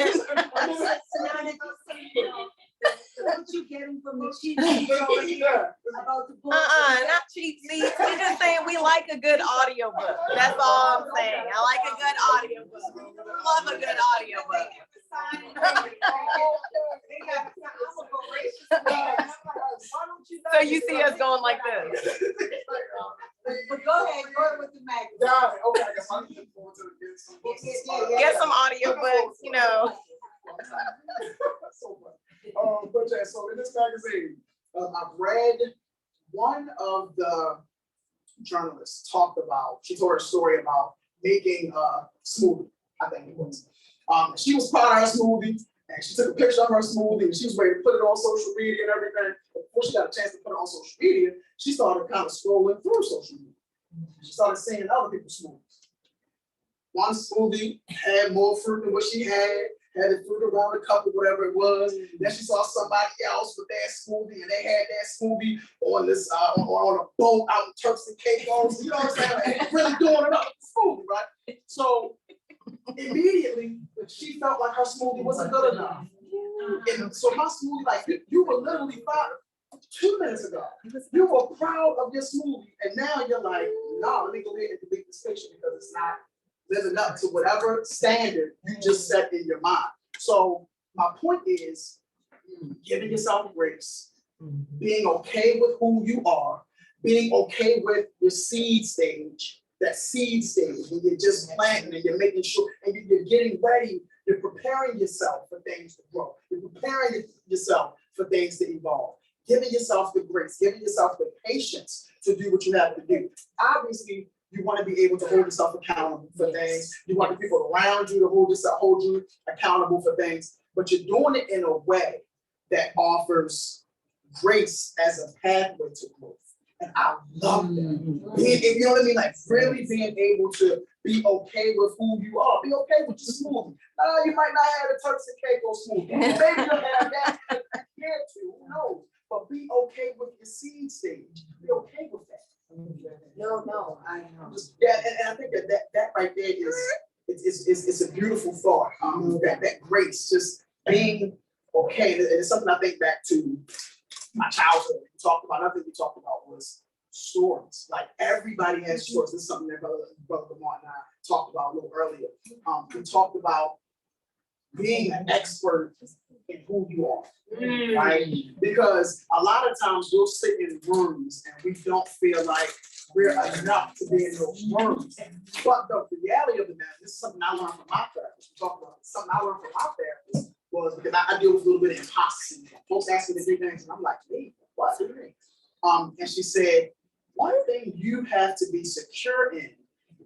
What you getting from the cheap seats over here about the book? Not cheap seats. We're just saying we like a good audiobook. That's all I'm saying. I like a good audiobook. Love a good audiobook. So you see us going like this. But go ahead with the magazine. Okay, I guess I'm looking forward to getting some books. Get some audiobooks, you know. So funny. But yeah, so in this magazine, I've read one of the journalists talked about, she told her story about making a smoothie, I think it was. She was proud of her smoothie, and she took a picture of her smoothie, and she was ready to put it on social media and everything. But before she got a chance to put it on social media, she started kind of scrolling through social media. She started seeing other people's smoothies. One smoothie had more fruit than what she had the fruit around the cup or whatever it was. Then she saw somebody else with their smoothie, and they had that smoothie on this on a boat out in Turks and Caicos. You know what I'm saying? Like, really doing it up smoothie, right? So immediately she felt like her smoothie wasn't good enough. And so my smoothie, like you were literally 2 minutes ago, you were proud of your smoothie, and now you're like, no, let me go ahead and delete this picture because it's not living up to whatever standard you just set in your mind. So my point is giving yourself grace, being okay with who you are, being okay with your seed stage, that seed stage when you're just planting and you're making sure and you're getting ready, you're preparing yourself for things to grow. You're preparing yourself for things to evolve, giving yourself the grace, giving yourself the patience to do what you have to do. Obviously, you want to be able to hold yourself accountable for things. You want the people around you to hold you accountable for things, but you're doing it in a way that offers grace as a pathway to growth. And I love that. You know what I mean? Like really being able to be okay with who you are. Be okay with your smoothie. You might not have a Turks and Caicos smoothie. Maybe you'll have that here too. Who knows? But be okay with your seed stage. Be okay with that. No, I know. Yeah, and I think that right there is it's a beautiful thought. That grace, just being okay. And it's something I think back to my childhood. We talked about, another thing we talked about was stories. Like everybody has stories. This is something that Brother Lamar and I talked about a little earlier. We talked about being an expert in who you are, right? Because a lot of times we'll sit in rooms and we don't feel like we're enough to be in those rooms. But the reality of the matter, this is something I learned from my therapist. We talked about something I learned from my therapist was because I deal with a little bit of imposter syndrome. Folks ask me to do things and I'm like, hey, what do you mean? And she said, one thing you have to be secure in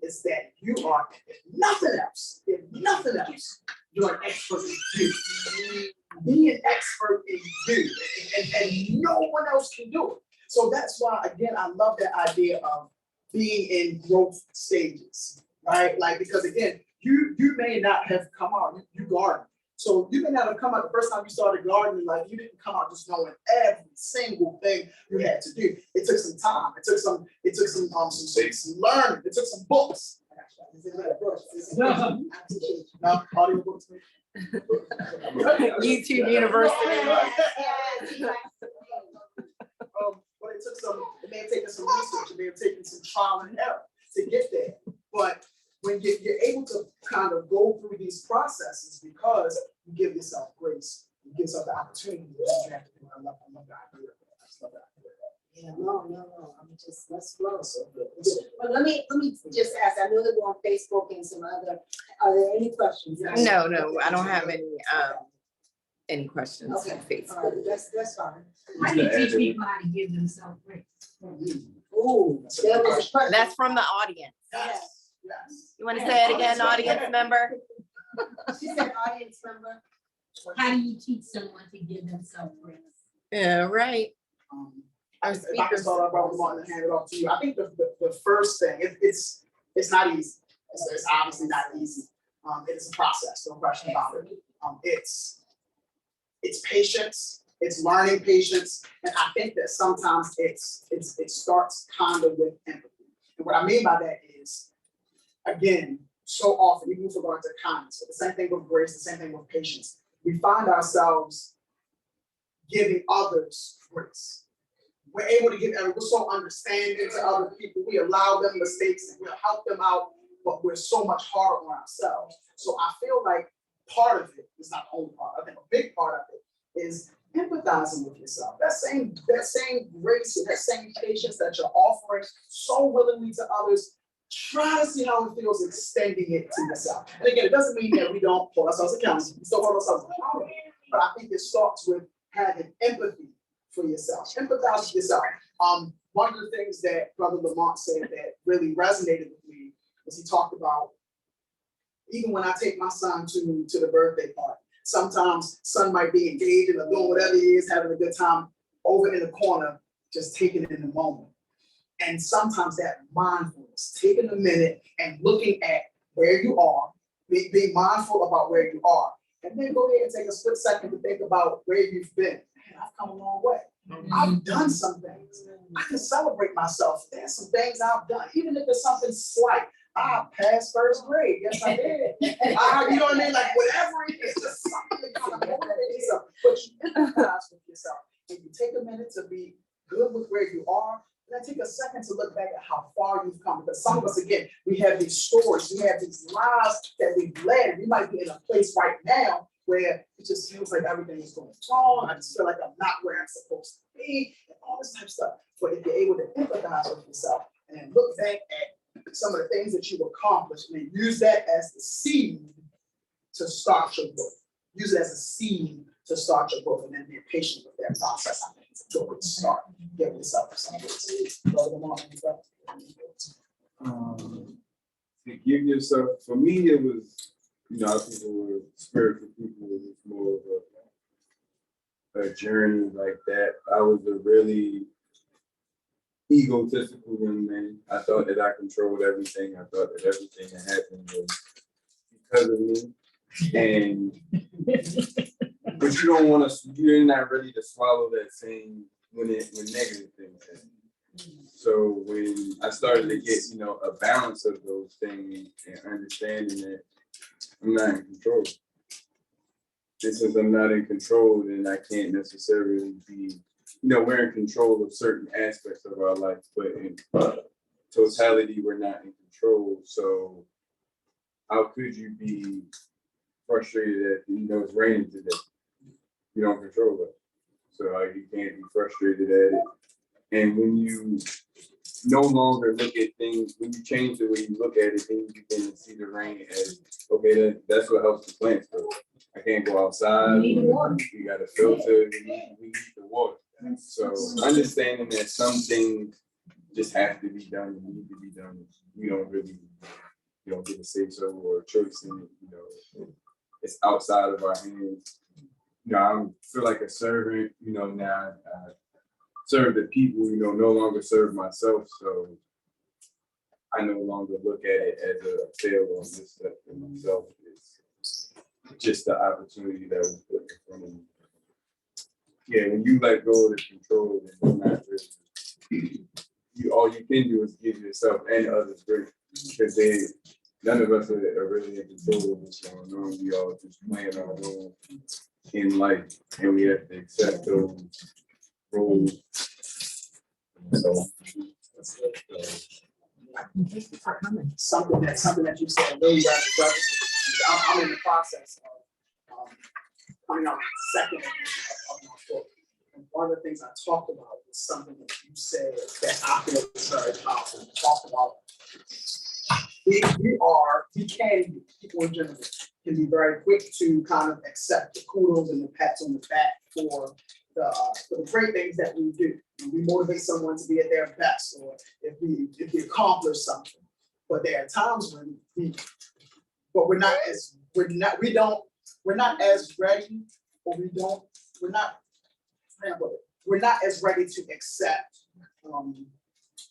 is that you are, if nothing else, you're an expert in you. Be an expert in you, and no one else can do it. So that's why, again, I love that idea of being in growth stages, right? Like, because again, you may not have come out, you garden. So you may not have come out the first time you started gardening, like you didn't come out just knowing every single thing you had to do. It took some time. It took some learning. It took some books. No, audio books. YouTube University. But it may have taken some research, it may have taken some trial and error to get there. But when you're able to kind of go through these processes because you give yourself grace, you give yourself the opportunity to do what you have to do. I love that idea. I love that idea. Yeah, no. I'm just, let's flow. But let me just ask, I know that we're on Facebook and some other, are there any questions? No, I don't have any questions Okay, on Facebook. all right, that's fine. How do you teach people how to give themselves grace? Ooh, there was a question. That's from the audience. Yes. You want to say it again, audience member? She said audience member. How do you teach someone to give themselves grace? Yeah, right. Our If I can speakers. start, I probably want to hand it off to you. I think the first thing, it's not easy. It's obviously not easy. It is a process, no question about it. It's patience, it's learning patience, and I think that sometimes it starts kind of with empathy. And what I mean by that is, again, so often, even with regard to kindness, the same thing with grace, the same thing with patience, we find ourselves giving others grace. We're able to give, we're so understanding to other people. We allow them mistakes and we'll help them out, but we're so much harder on ourselves. So I feel like part of it is not the only part. I think a big part of it is empathizing with yourself. That same grace and that same patience that you're offering so willingly to others, try to see how it feels extending it to yourself. And again, it doesn't mean that we don't hold ourselves accountable. We still hold ourselves accountable. But I think it starts with having empathy for yourself. Empathize with yourself. One of the things that Brother Lamont said that really resonated with me was he talked about, even when I take my son to the birthday party, sometimes son might be engaged or doing whatever he is, having a good time over in the corner, just taking it in the moment. And sometimes that mindfulness, taking a minute and looking at where you are, being mindful about where you are, and then go ahead and take a split second to think about where you've been. Man, I've come a long way. I've done some things. I can celebrate myself. There's some things I've done, even if it's something slight. I passed first grade. Yes, I did. You know what I mean? Like whatever it is, just something kind of motivate yourself. But you empathize with yourself, and you take a minute to be good with where you are. And then take a second to look back at how far you've come. Because some of us, again, we have these stories, we have these lives that we've led. We might be in a place right now where it just feels like everything is going wrong. I just feel like I'm not where I'm supposed to be, and all this type of stuff. But if you're able to empathize with yourself and then look back at some of the things that you've accomplished, and use that as the seed to start your book. Use it as a seed to start your book, and then be patient with that process. I think it's a good start. Give yourself some To give yourself, for me, it was, people were spiritual people, it was more of a journey like that. I was a really egotistical young man. I thought that I controlled everything. I thought that everything that happened was because of me. And but you don't want to. You're not ready to swallow that same when negative things happen. So when I started to get a balance of those things and understanding that I'm not in control. And since I'm not in control, then I can't necessarily be. We're in control of certain aspects of our life, but in totality, we're not in control. So how could you be frustrated that it's raining today? You don't control it. So you can't be frustrated at it. And when you no longer look at things, when you change the way you look at it, then you begin to see the rain as, okay, that's what helps the plants grow. I can't go outside. We got a filter. We need the water. So understanding that some things just have to be done and need to be done. We don't get a say so or a choice in it. It's outside of our hands. I feel like a servant. Now I serve the people. No longer serve myself. So I no longer look at it as a fail or misstep for myself. It's just the opportunity that was put in front of me. Yeah, when you let go of the control, then you're not really, all you can do is give yourself and others grace, because none of us are really in control of what's going on. We all just playing our role in life, and we have to accept those roles. So something that you said really got I'm in the process of coming out second of my book. And one of the things I talked about was something that you said that I feel is very powerful. You talked about people in general can be very quick to kind of accept the kudos and the pats on the back for the great things that we do. We motivate someone to be at their best, or if we accomplish something. But there are times when we're not as ready, or we're not as ready to accept.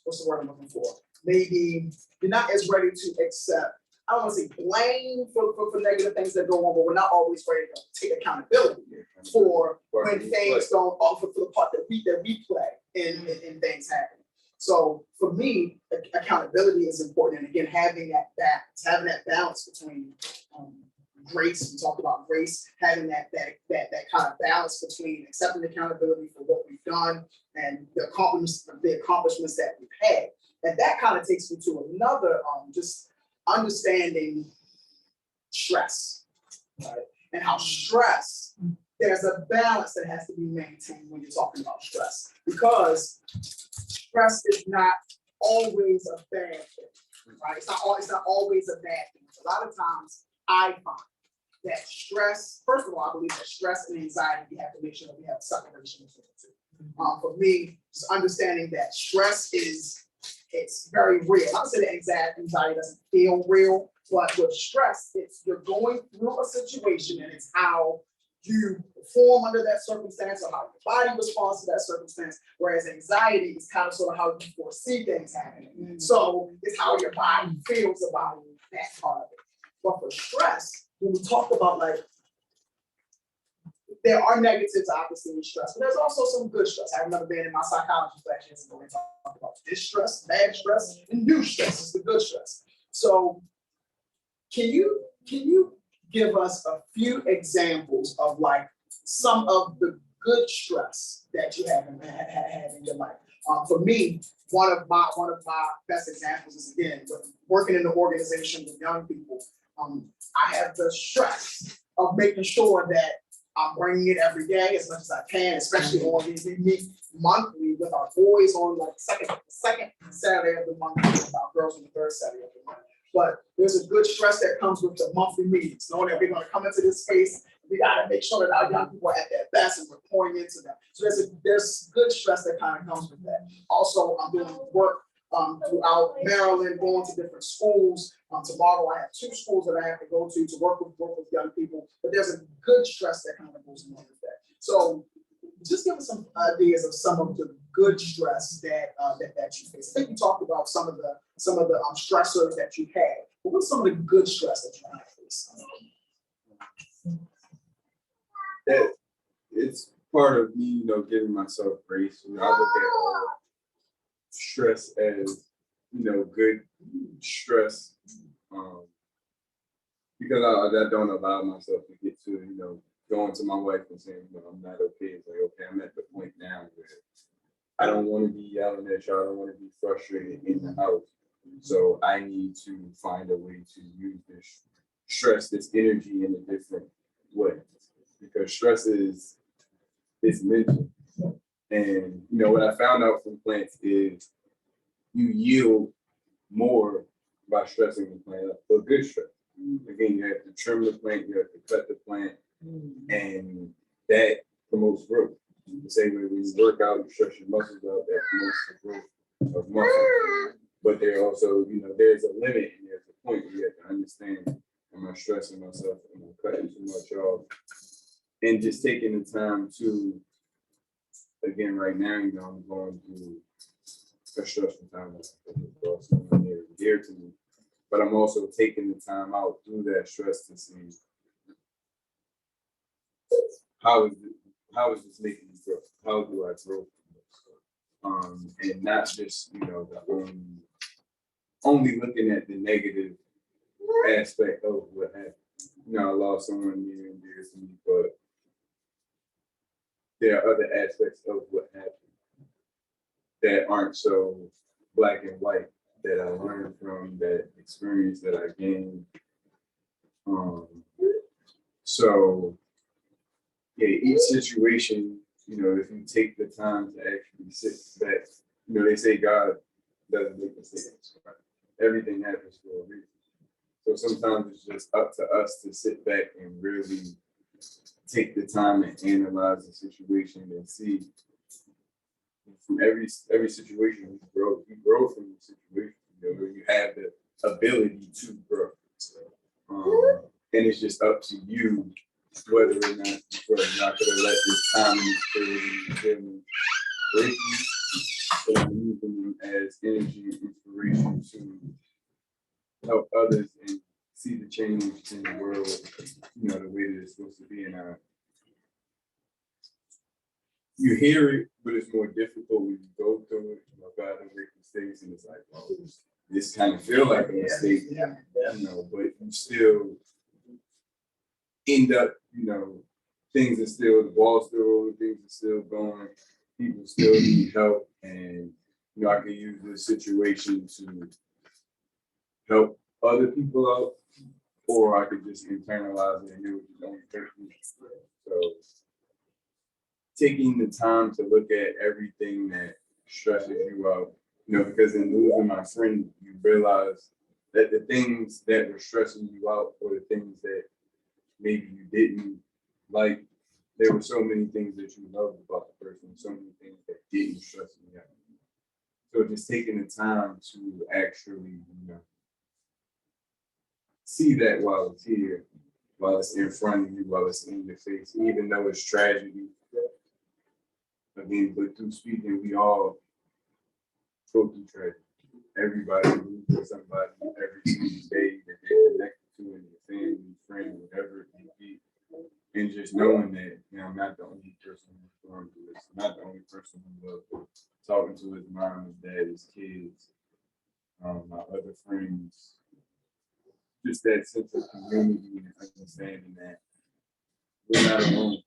What's the word I'm looking for? Maybe you're not as ready to accept. I don't want to say blame for negative things that go on, but we're not always ready to take accountability for when things don't offer for the part that we play in things happening. So for me, accountability is important, and again, having that balance between grace. We talked about grace, having that kind of balance between accepting accountability for what we've done and the accomplishments that we've had, and that kind of takes me to another just understanding stress, right? And how stress, there's a balance that has to be maintained when you're talking about stress, because stress is not always a bad thing, right? It's not always a bad thing. A lot of times I find that stress, first of all, I believe that stress and anxiety, we have to make sure that we have separation between the two. For me, just understanding that stress it's very real. I'm not saying that anxiety doesn't feel real, but with stress, you're going through a situation, and it's how you perform under that circumstance or how your body responds to that circumstance. Whereas anxiety is kind of sort of how you foresee things happening. Mm-hmm. So it's how your body feels about that part of it. But for stress, when we talk about there are negatives obviously in stress, but there's also some good stress. I remember being in my psychology class years ago and talking about distress, bad stress, and new stress is the good stress. So can you give us a few examples of some of the good stress that you have had in your life? For me, one of my best examples is, again, working in the organization with young people. I have the stress of making sure that I'm bringing it every day as much as I can, especially on these. We meet monthly with our boys on like second Saturday of the month, with our girls on the third Saturday of the month. But there's a good stress that comes with the monthly meetings, knowing that we're going to come into this space. We got to make sure that our young people are at their best and we're pouring into them. So there's good stress that kind of comes with that. Also, I'm doing work throughout Maryland, going to different schools. Tomorrow I have 2 schools that I have to go to work with young people, but there's a good stress that kind of goes along with that. So just give us some ideas of some of the good stress that you face. I think you talked about some of the stressors that you had, but what's some of the good stress that you have faced? That it's part of me, giving myself grace. I look at stress as, good stress, because I don't allow myself to get to, going to my wife and saying, I'm not okay. It's like, okay, I'm at the point now where I don't want to be yelling at y'all. I don't want to be frustrated in the house. So I need to find a way to use this stress, this energy in a different way, because stress is mental. And what I found out from plants is you yield more by stressing the plant up, but good stress. Again, you have to trim the plant, you have to cut the plant, and that promotes growth. The same way when you work out, you stretch your muscles out, that promotes the growth of muscle. But there also, there's a limit and there's a point where you have to understand, am I stressing myself? Am I cutting too much off? And just taking the time to, again, right now, I'm going through a stressful time. Someone near and dear to me. But I'm also taking the time out through that stress to see how is this making me grow? How do I grow from this? And not just the only looking at the negative aspect of what happened. I lost someone near and dear to me, but there are other aspects of what happened that aren't so black and white, that I learned from, that experience that I gained. So yeah, each situation, if you take the time to actually sit back, they say God doesn't make mistakes. Right? Everything happens for a reason. So sometimes it's just up to us to sit back and really take the time and analyze the situation and see. From every situation you grow from the situation. You have the ability to grow. And it's just up to you whether or not you're not going to let this time and feeling break you, but I'm using them as energy and inspiration to help others and see the change in the world, the way that it's supposed to be. And you hear it, but it's more difficult when you go through it. God will make mistakes, and it's like, oh, this kind of feel like a mistake, but you still end up, things are still, the ball's still rolling, things are still going, people still need help, and I can use this situation to help other people out, or I could just internalize it and do it only personally. So taking the time to look at everything that stresses you out, because in losing my friend, you realize that the things that were stressing you out, or the things that maybe you didn't like, there were so many things that you loved about the person, so many things that didn't stress you out. So just taking the time to actually, see that while it's here, while it's in front of you, while it's in your face, even though it's tragedy. Again, but through speaking, we all go through tragedy. Everybody loses somebody every single day that they're connected to, in your family, friend, whatever it may be. And just knowing that, I'm not the only person who's going through this. I'm not the only person who loves talking to his mom, his dad, his kids, my other friends. Just that sense of community and understanding that we're not alone,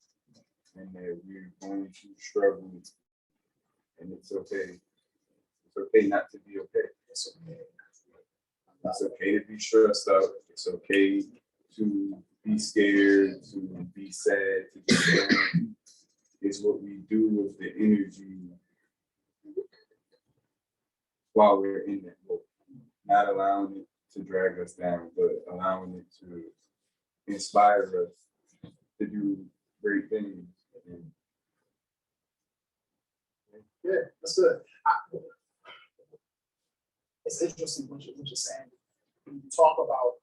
and that we're going to struggle, and it's okay. It's okay not to be okay. It's okay. It's okay to be stressed out. It's okay to be scared, to be sad, to be down. It's what we do with the energy while we're in that moment. Not allowing it to drag us down, but allowing it to inspire us to do great things. And Yeah, that's good. It's interesting what you're saying. When you talk about,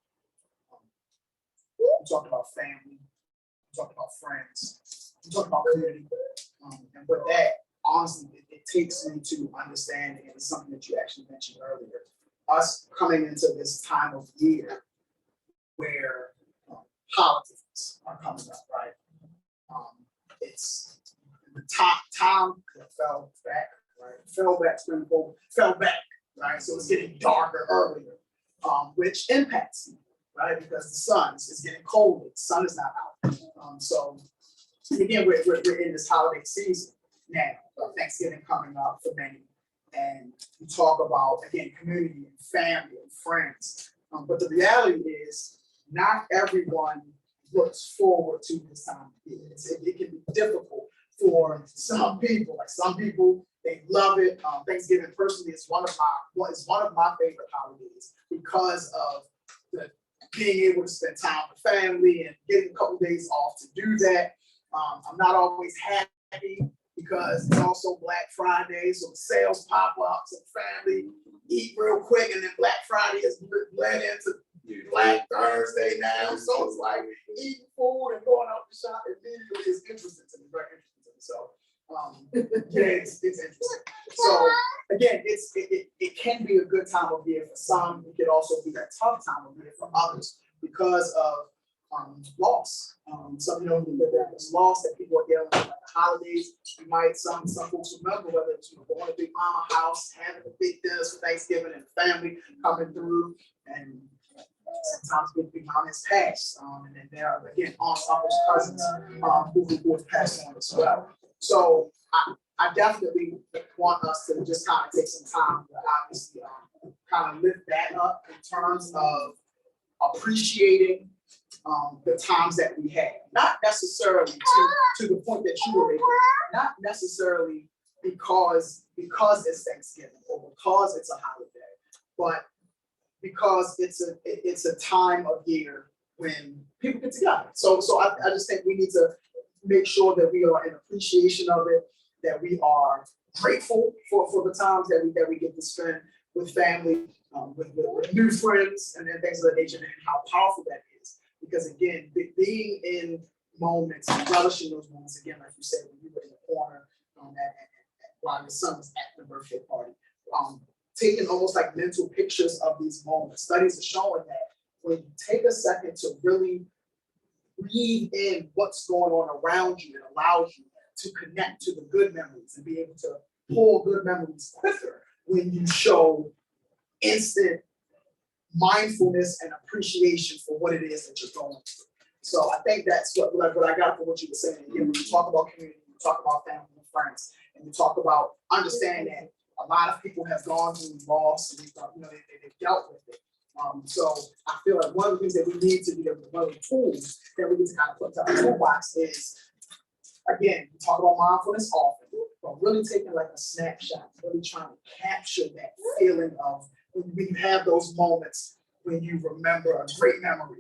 family, you talk about friends, you talk about community, and with that, honestly, it takes me to understand, and it's something that you actually mentioned earlier, us coming into this time of year where politics are coming up, right? It's the time fell back, right? Fell back, right? So it's getting darker earlier, which impacts me, right? Because the sun is getting colder, the sun is not out. So again, we're in this holiday season now, Thanksgiving coming up for many. And we talk about, again, community and family and friends. But the reality is not everyone looks forward to this time of year. It can be difficult for some people. Like some people, they love it. Thanksgiving personally is one of my favorite holidays because of the being able to spend time with family and getting a couple days off to do that. I'm not always happy because it's also Black Friday, so the sales pop up, so family eat real quick, and then Black Friday is bled into Black Thursday now. So it's like eating food and going out to shop immediately is interesting to me, very interesting to me. So yeah, it's interesting. So again, it can be a good time of year for some. It can also be a tough time of year for others because of loss. Some there's loss that people are dealing with like the holidays. You might some folks remember whether it's going to Big Mama house, having a big dinners for Thanksgiving and family coming through, and sometimes Big Mama has passed. And then there are again aunts, uncles, cousins who have passed on as well. So I definitely want us to just kind of take some time to obviously kind of lift that up in terms of appreciating the times that we had, not necessarily to the point that you were making, not necessarily because it's Thanksgiving or because it's a holiday, but because it's a time of year when people get together. So I just think we need to make sure that we are in appreciation of it, that we are grateful for the times that we get to spend with family, with new friends, and then things of that nature, and how powerful that is. Because again, being in moments and relishing those moments, again, like you said, when you were in the corner while your son was at the birthday party, taking almost like mental pictures of these moments. Studies are showing that when you take a second to really breathe in what's going on around you, it allows you to connect to the good memories and be able to pull good memories quicker when you show instant mindfulness and appreciation for what it is that you're going through. So I think that's what I got from what you were saying. Again, when you talk about community, you talk about family and friends, and you talk about understanding that a lot of people have gone through loss and they've dealt with it. So I feel like one of the things that we need to be able to, one of the tools that we need to kind of put to our toolbox is, again, we talk about mindfulness often, but really taking like a snapshot, really trying to capture that feeling of when you have those moments when you remember a great memory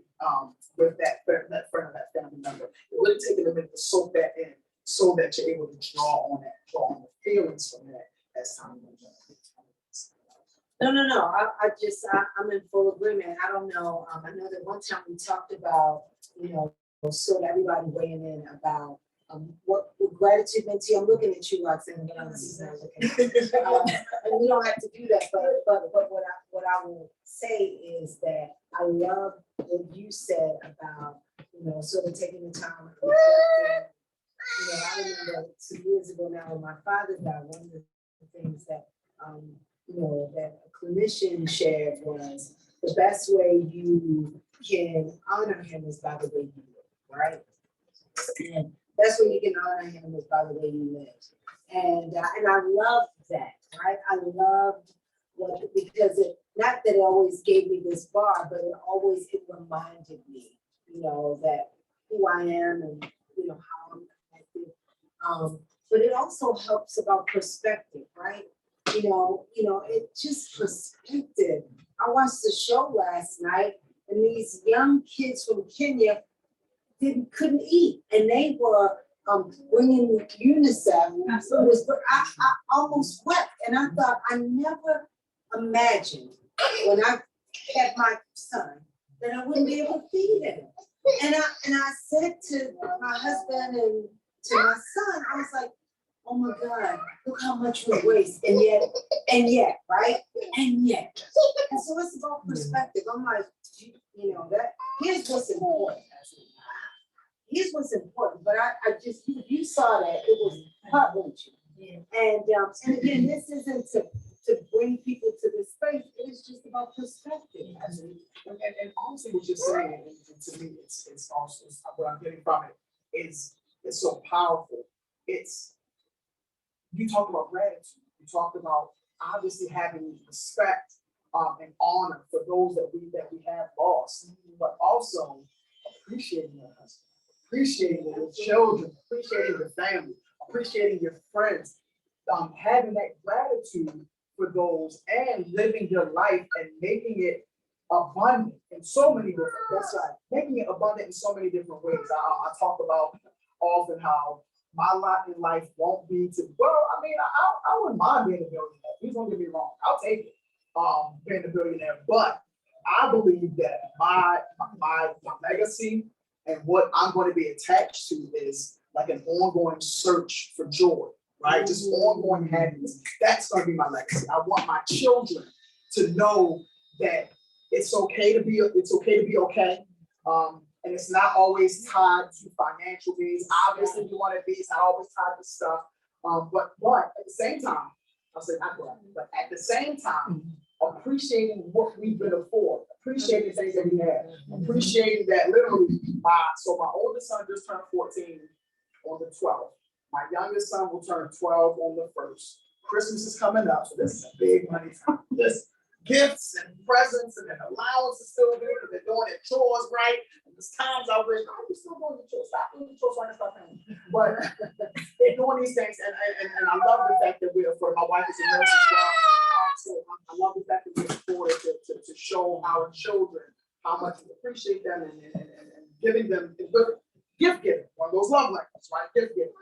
with that friend or that family member. Really taking a minute to soak that in so that you're able to draw on the feelings from that as time goes on. No. I'm in full agreement. I don't know. I know that one time we talked about, so everybody weighing in about what gratitude meant to you. I'm looking at you, Roxanne, but I'm not looking at you. And we don't have to do that, but what I will say is that I love what you said about, sort of taking the time and reflecting. I remember 2 years ago now when my father died, one of the things that that a clinician shared was the best way you can honor him is by the way you live, right? And best way you can honor him is by the way you live. And I loved that, right? I loved because not that it always gave me this bar, but it reminded me you know, that who I am and, you know, how I'm connected. But it also helps about perspective, right? It just perspective. I watched the show last night and these young kids from Kenya couldn't eat and they were bringing UNICEF. I almost wept and I thought I never imagined when I had my son that I wouldn't be able to feed him. And I said to my husband and to my son, I was like, oh my God, look how much we waste. And yet, right? And yet. And so it's about perspective. I'm like, that here's what's important. Here's what's important. But I just, you saw that, it was heart-wrenching. Yeah. And again, this isn't to bring people to this space, it's just about perspective. And honestly, what you're saying, and to me, it's also what I'm getting from it is it's so powerful. You talk about gratitude. You talk about obviously having respect and honor for those that we have lost, but also appreciating your husband, appreciating your children, appreciating your family, appreciating your friends, having that gratitude for those and living your life and making it abundant in so many different. That's right, making it abundant in so many different ways. I talk about often how my lot in life won't be to, well, I mean, I wouldn't mind being a billionaire. Please don't get me wrong. I'll take it, being a billionaire. But I believe that my legacy and what I'm going to be attached to is like an ongoing search for joy, right? Just ongoing happiness. That's going to be my legacy. I want my children to know that it's okay to be okay. And it's not always tied to financial means. Obviously, you want to be, it's not always tied to stuff. But at the same time, I'll say not glad, but at the same time, appreciating what we've been afforded, appreciating things that we have, appreciating that literally my oldest son just turned 14 on the 12th. My youngest son will turn 12 on the 1st. Christmas is coming up, so this is a big money time. This gifts and presents and then allowance is still good because they're doing their chores right. And there's times I wish, oh, you're still doing your chores. Stop doing your chores so I can stop paying. But they're doing these things, and I love the fact that we're afforded. My wife is a nurse as well. So I love the fact that we're afforded to show our children how much we appreciate them and giving them gift giving, one of those love languages, right? Gift giving.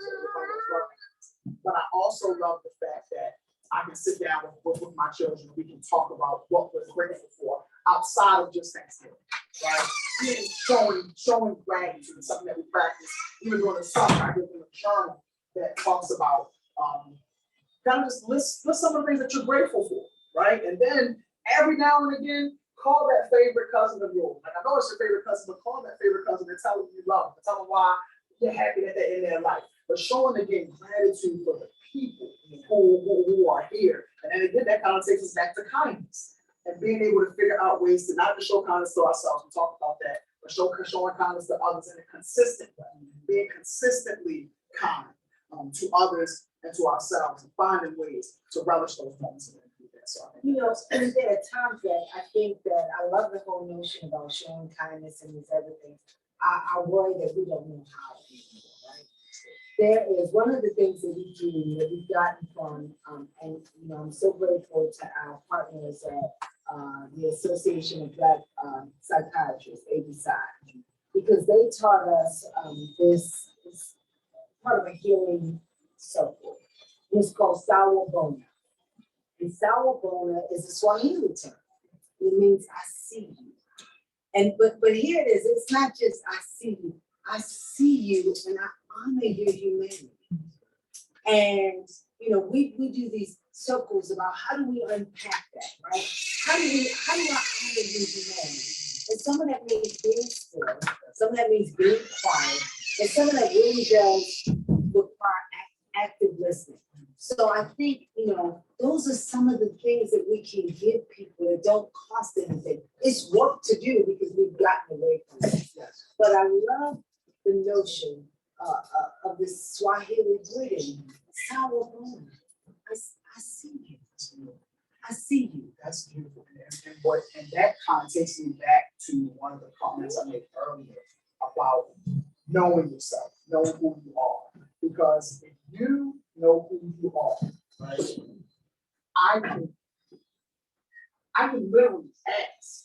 But I also love the fact that I can sit down with my children. We can talk about what we're grateful for outside of just Thanksgiving, right? Showing gratitude is something that we practice. Even during the summer, I give them a journal that talks about kind of just list some of the things that you're grateful for, right? And then every now and again, call that favorite cousin of yours. Like I know it's your favorite cousin, but call that favorite cousin and tell them you love them. Tell them why you're happy that they're in their life. But showing again gratitude for the people who are here. And then again, that kind of takes us back to kindness and being able to figure out ways to not just show kindness to ourselves, we talk about that, but showing kindness to others in a consistent way, being consistently kind to others and to ourselves and finding ways to relish those moments. So and there are times that I think that I love the whole notion about showing kindness and these other things. I worry that we don't know how to do it, right? There is one of the things that we do that we've gotten from, and I'm so grateful to our partners at the Association of Black Psychiatrists, ABSI, because they taught us this part of a healing circle. It's called Sawubona. And Sawubona is a Swahili term. It means I see you. And but here it is, it's not just I see you and I honor your humanity. And we do these circles about how do we unpack that, right? How do I honor your humanity? And some of that means being still, some of that means being quiet, and some of that really does require active listening. So I think, those are some of the things that we can give people that don't cost anything. It's work to do because we've gotten away from it. But I love the notion of this Swahili greeting, Sawubona. I see you. I see you. That's beautiful. And that kind of takes me back to one of the comments I made earlier about knowing yourself, knowing who you are. Because if you know who you are, right, I can literally ask,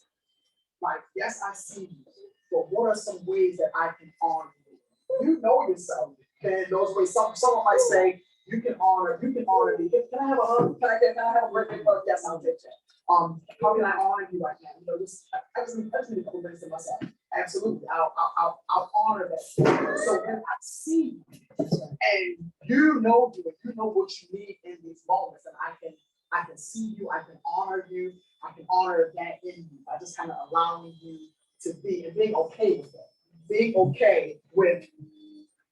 like, yes, I see you, but what are some ways that I can honor you? You know yourself, and those ways, someone might say, you can honor me. Can I have a hug? Can I have a birthday hug? Yes, I'll take that. How can I honor you right now? You know, I just need a couple minutes to myself. Absolutely, I'll honor that. So when I see you, and you know you, and you know what you need in these moments, and I can see you, I can honor you, I can honor that in you by just kind of allowing you to be and being okay with that. Being okay with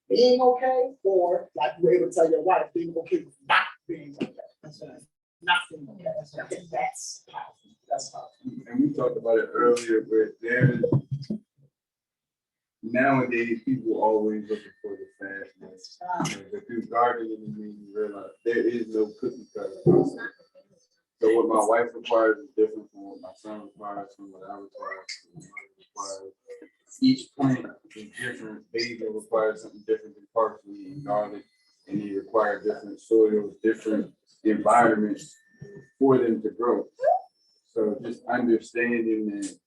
being okay, or like you were able to tell your wife, being okay with not being okay. That's right. Not being okay. I think that's powerful. That's powerful. And we talked about it earlier, but there's nowadays people always looking for the fastness. But through gardening, you made me realize there is no cookie cutter process. So what my wife requires is different from what my son requires, from what I require, from what my mother requires. Each plant is different. Basil requires something different than parsley and garlic, and they require different soils, different environments for them to grow. So just understanding that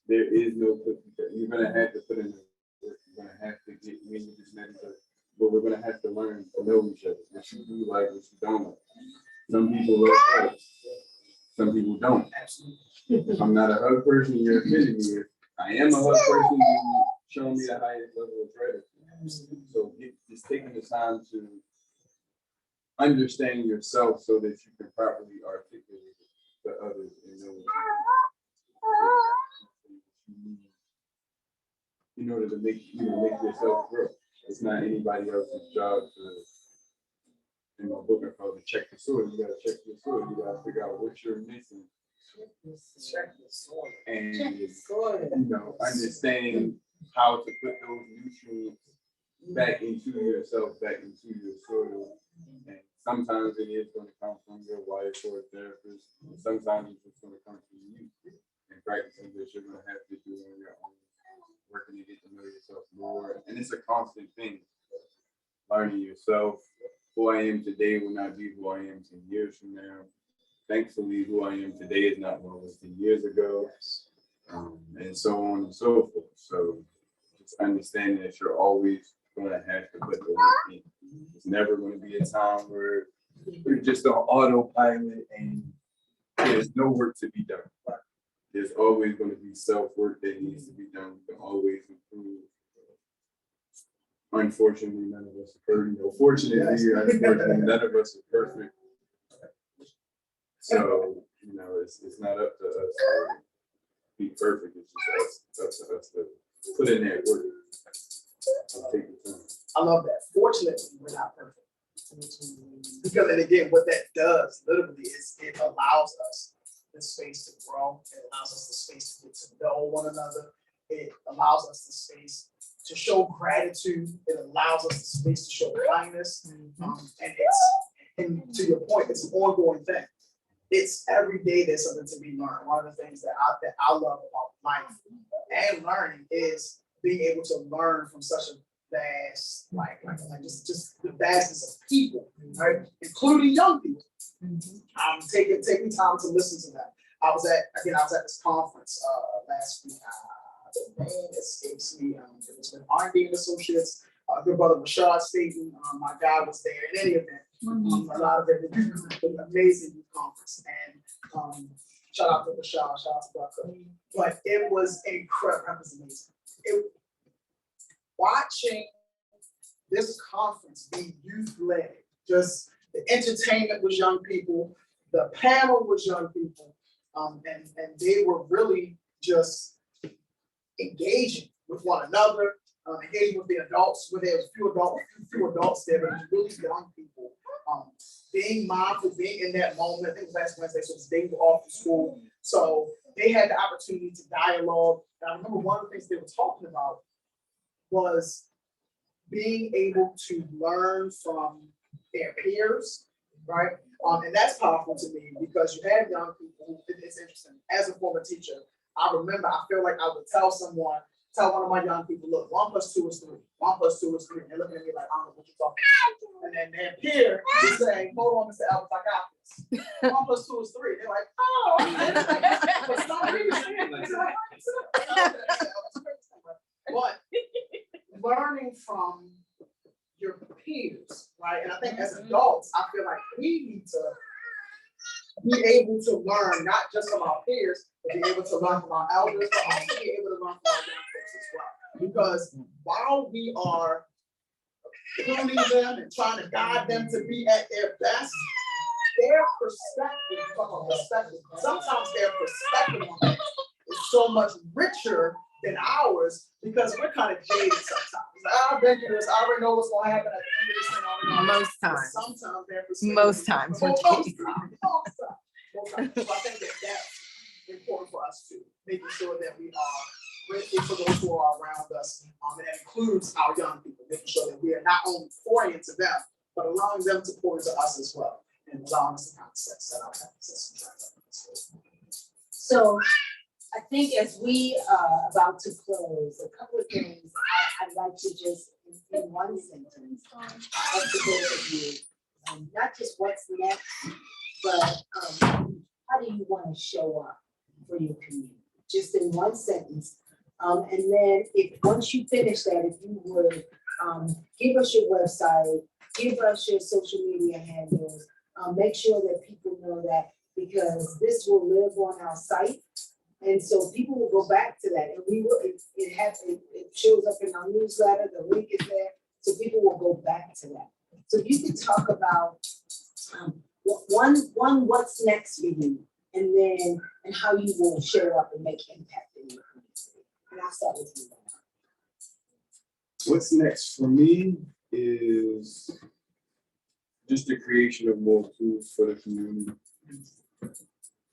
there is no cookie cutter. You're gonna have to put in the work. You're gonna have to get when you just met each other. But we're gonna have to learn to know each other. What you do like, what you don't like. Some people love hugs. Some people don't. If I'm not a hug person, you're offending me. If I am a hug person, you show me the highest level of gratitude. So just taking the time to understand yourself so that you can properly articulate it to others and know in order to make yourself grow. It's not anybody else's job to, in my book, I call it check the soil. You gotta check your soil. You gotta figure out what you're missing. And you know, understanding how to put those nutrients back into yourself, back into your soil. And sometimes it is going to come from your wife or a therapist. And sometimes it's just going to come from you. And practicing that you're going to have to do on your own, working to get to know yourself more. And it's a constant thing. Learning yourself. Who I am today will not be who I am 10 years from now. Thankfully, who I am today is not what I was 10 years ago, and so on and so forth. So just understanding that you're always going to have to put the work in. There's never going to be a time where you're just on autopilot and there's no work to be done. There's always going to be self-work that needs to be done. We can always improve. Unfortunately, none of us are perfect. Unfortunately, none of us are perfect. So, you know, it's not up to us to be perfect. It's just up to us to put in that work. Take the time. I love that. Fortunately, we're not perfect. Because, and again, what that does literally is it allows us the space to grow. It allows us the space to get to know one another. It allows us the space to show gratitude. It allows us the space to show kindness. And to your point, it's an ongoing thing. It's every day there's something to be learned. One of the things that I love about life and learning is being able to learn from such a vast, just the vastness of people, right? Including young people. Taking time to listen to them. I was at this conference last week. The name escapes me. It was with R&D and Associates. Good brother Rashad Staten, my guy was there. In any event, a lot of it was an amazing conference. And shout out to Rashad, shout out to Bucker. But it was incredible. That was amazing. Watching this conference be youth-led, just the entertainment was young people, the panel was young people, and they were really just engaging with one another, engaging with the adults, where there was few adults there, but it was really young people. Being mindful, being in that moment. I think it was last Wednesday, so they were off to school. So they had the opportunity to dialogue. And I remember one of the things they were talking about was being able to learn from their peers, right? And that's powerful to me because you have young people who, it's interesting. As a former teacher, I remember, I feel like I would tell someone, tell one of my young people, look, 1 + 2 is 3. 1 + 2 is 3. And they're looking at me like, I don't know what you're talking about. And then their peer is saying, hold on, Mr. Elvis, I got this. 1 + 2 is 3. They're like, oh, okay. For some reason, but learning from your peers, right? And I think as adults, I feel like we need to be able to learn not just from our peers, but be able to learn from our elders, but also be able to learn from our young folks as well. Because while we are pruning them and trying to guide them to be at their best, their perspective, talk about perspective, sometimes their perspective on things is so much richer than ours because we're kind of jaded sometimes. I've been through this, I already know what's going to happen at the end of this thing. I already know. Most times. Sometimes their perspective. Most times. Most times. So I think that that's important for us too, making sure that we are grateful for those who are around us. And that includes our young people, making sure that we are not only pouring into them, but allowing them to pour into us as well. And allowing us to kind of set our practices. So I think as we are about to close, a couple of things I'd like to just, in one sentence, ask the both of you, not just what's next, but how do you want to show up for your community? Just in one sentence. And then once you finish that, if you would give us your website, give us your social media handles, make sure that people know that, because this will live on our site. And so people will go back to that, and we will, it shows up in our newsletter, the link is there, so people will go back to that. So if you could talk about one what's next for you, and then, and how you will show up and make impact in your community. And I'll start with you. What's next for me is just the creation of more tools for the community.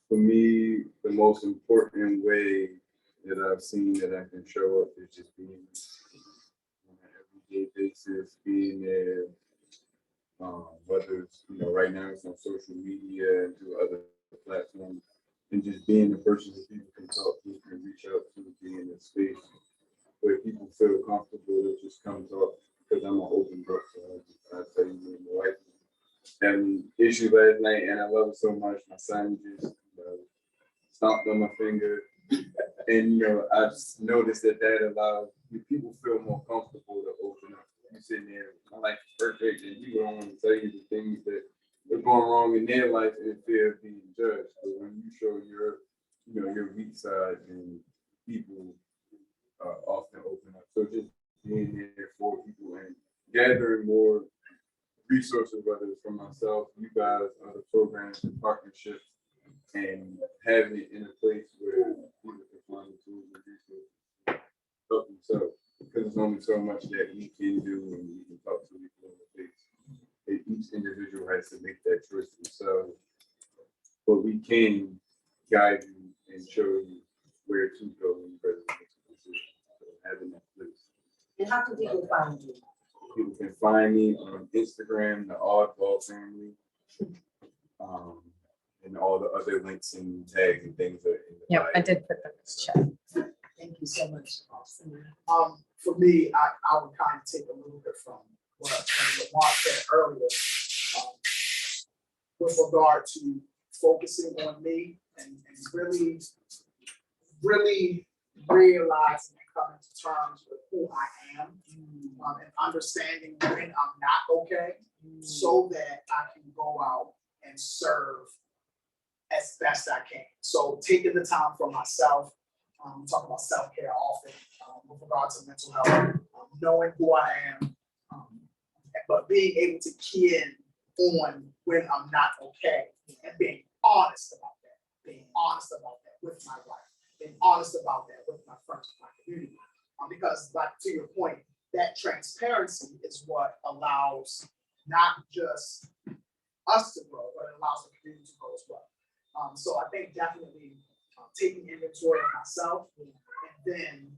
For me, the most important way that I've seen that I can show up is just being on an everyday basis, being there, whether it's, right now it's on social media and through other platforms, and just being the person that people can talk to, can reach out to, be in a space where people feel comfortable to just come talk, because I'm an open book. So I tell you, me and my wife had an issue last night, and I love it so much. My son just stomped on my finger, and I've noticed that allows people feel more comfortable to open up. You sitting there, my life is perfect, and you don't want to tell you the things that are going wrong in their life and fear of being judged. But when you show your weak side, and people often open up. So just being there for people and gathering more resources, whether it's from myself, you guys, other programs and partnerships, and having it in a place where people can find the tools and resources to help themselves. Because there's only so much that we can do, and we can talk to people in the face. Each individual has to make that choice themselves. But we can guide you and show you where to go when you're ready to make a decision. So having that place. And how can people find you? People can find me on Instagram, the Oddball Family, and all the other links and tags and things are in the Yep, bio. I did put that in the chat. Thank you so much. For me, I would kind of take a little bit from what Lamar said earlier, with regard to focusing on me and really realizing and coming to terms with who I am, and understanding when I'm not okay, so that I can go out and serve as best I can. So taking the time for myself, talk about self-care often, with regard to mental health, knowing who I am, but being able to key in on when I'm not okay, and being honest about that with my wife, being honest about that with my friends, my community, because like to your point, that transparency is what allows not just us to grow, but it allows the community to grow as well. So I think definitely taking inventory of myself, and then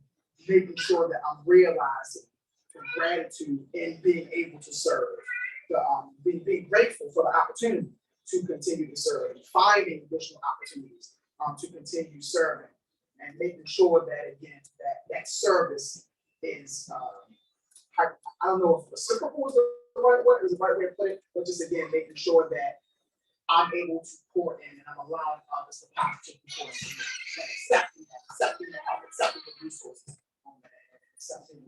making sure that I'm realizing the gratitude in being able to serve, being grateful for the opportunity to continue to serve, and finding additional opportunities to continue serving, and making sure that, again, that service is, I don't know if reciprocal is the right way to put it, but just again, making sure that I'm able to pour in and I'm allowing others to positively pour into me and accepting the help, accepting the resources, accepting.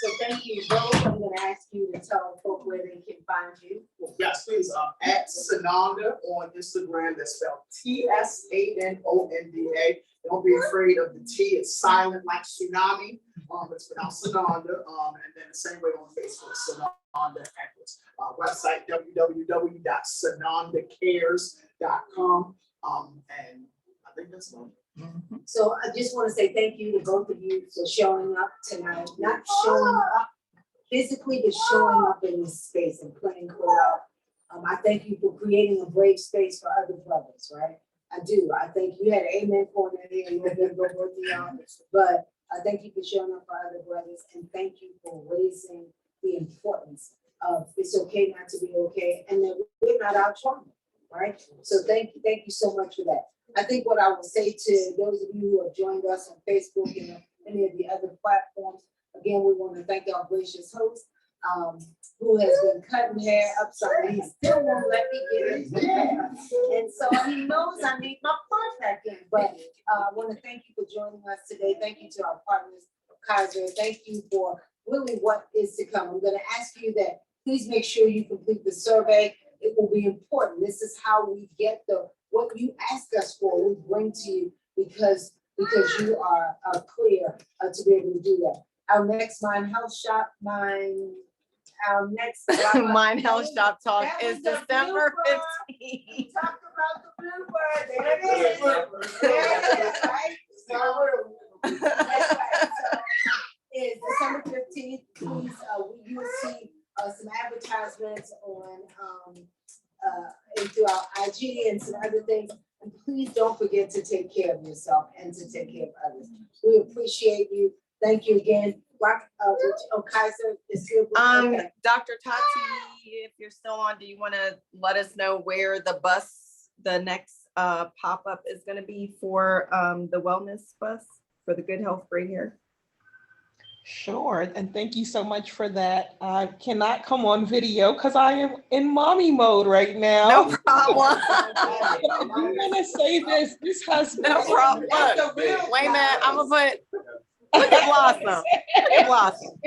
So thank you, Rose. I'm gonna ask you to tell folk where they can find you. Yes, please. At Tsanonda on Instagram. That's spelled Tsanonda. Don't be afraid of the T. It's silent like tsunami. It's pronounced Tsanonda. And then the same way on Facebook, Tsanonda Edwards. Website www.tsanondacares.com. And I think that's all. So I just want to say thank you to both of you for showing up tonight, not showing up physically, but showing up in this space and playing co-op. I thank you for creating a brave space for other brothers, right? I do. I think you had an amen corner there, you had to go with the honors, but I thank you for showing up for other brothers, and thank you for raising the importance of it's okay not to be okay, and that we're not out trauma, right? So thank you so much for that. I think what I will say to those of you who have joined us on Facebook and any of the other platforms, again, we want to thank our gracious host, who has been cutting hair upside. He still won't let me get his hair. And so he knows I need my part back in. But I want to thank you for joining us today. Thank you to our partners, Kaiser. Thank you for really what is to come. I'm going to ask you that please make sure you complete the survey. It will be important. This is how we get what you ask us for, we bring to you because you are clear to be able to do that. Our next Mind Health Shop, our next Mind Health Shop Talk That is was the December blooper. 15th. We talked about the bluebird. There it is. There it is, right? That's right. So, it's December 15th. Please, you will see some advertisements on and through our IG and some other things. And please don't forget to take care of yourself and to take care of others. We appreciate you. Thank you again. Kaiser is here. Okay. Dr. Tati, if you're still on, do you want to let us know where the next pop-up is going to be for the wellness bus for the Good Health Gray Hair? Sure, and thank you so much for that. I cannot come on video because I am in mommy mode right now. No problem. I want to say this. This has been No problem. Look, wait a minute. I'm gonna look at Blossom. Look at Blossom.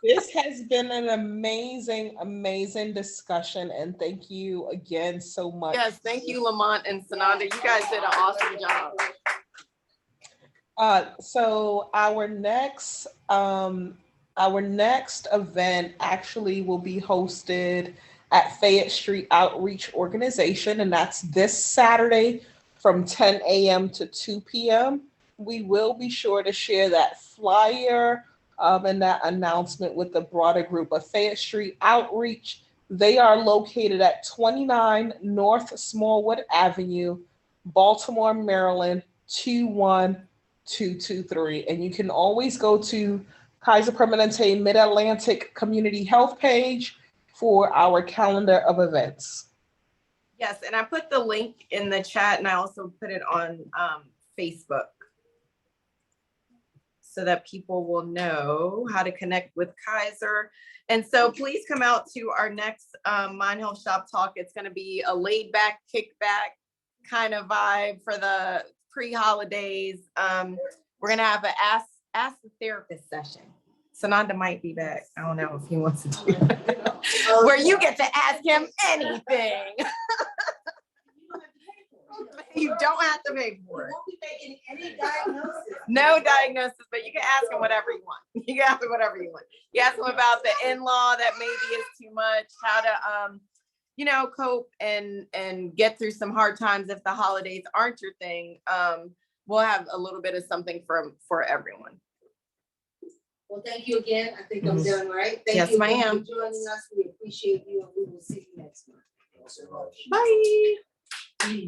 This has been an amazing discussion, and thank you again so much. Yes, thank you, Lamont and Tsanonda. You guys did an awesome job. So our next event actually will be hosted at Fayette Street Outreach Organization, and that's this Saturday from 10 a.m. to 2 p.m. We will be sure to share that flyer and that announcement with the broader group of Fayette Street Outreach. They are located at 29 North Smallwood Avenue, Baltimore, Maryland, 21223. And you can always go to Kaiser Permanente Mid-Atlantic Community Health page for our calendar of events. Yes, and I put the link in the chat, and I also put it on Facebook so that people will know how to connect with Kaiser. And so please come out to our next Mind Health Shop Talk. It's going to be a laid back, kickback kind of vibe for the pre-holidays. We're going to have an ask the therapist session. Tsanonda might be back. I don't know if he wants to do that. Where you get to ask him anything. You don't have to pay for it. You won't be making any diagnosis. No diagnosis, but you can ask him whatever you want. You can ask him whatever you want. You ask him about the in-law that maybe is too much, how to, cope and get through some hard times if the holidays aren't your thing. We'll have a little bit of something for everyone. Well, thank you again. I think I'm doing right. Thank Yes, you ma'am. for joining us. We appreciate you, and we will see you next month. Bye.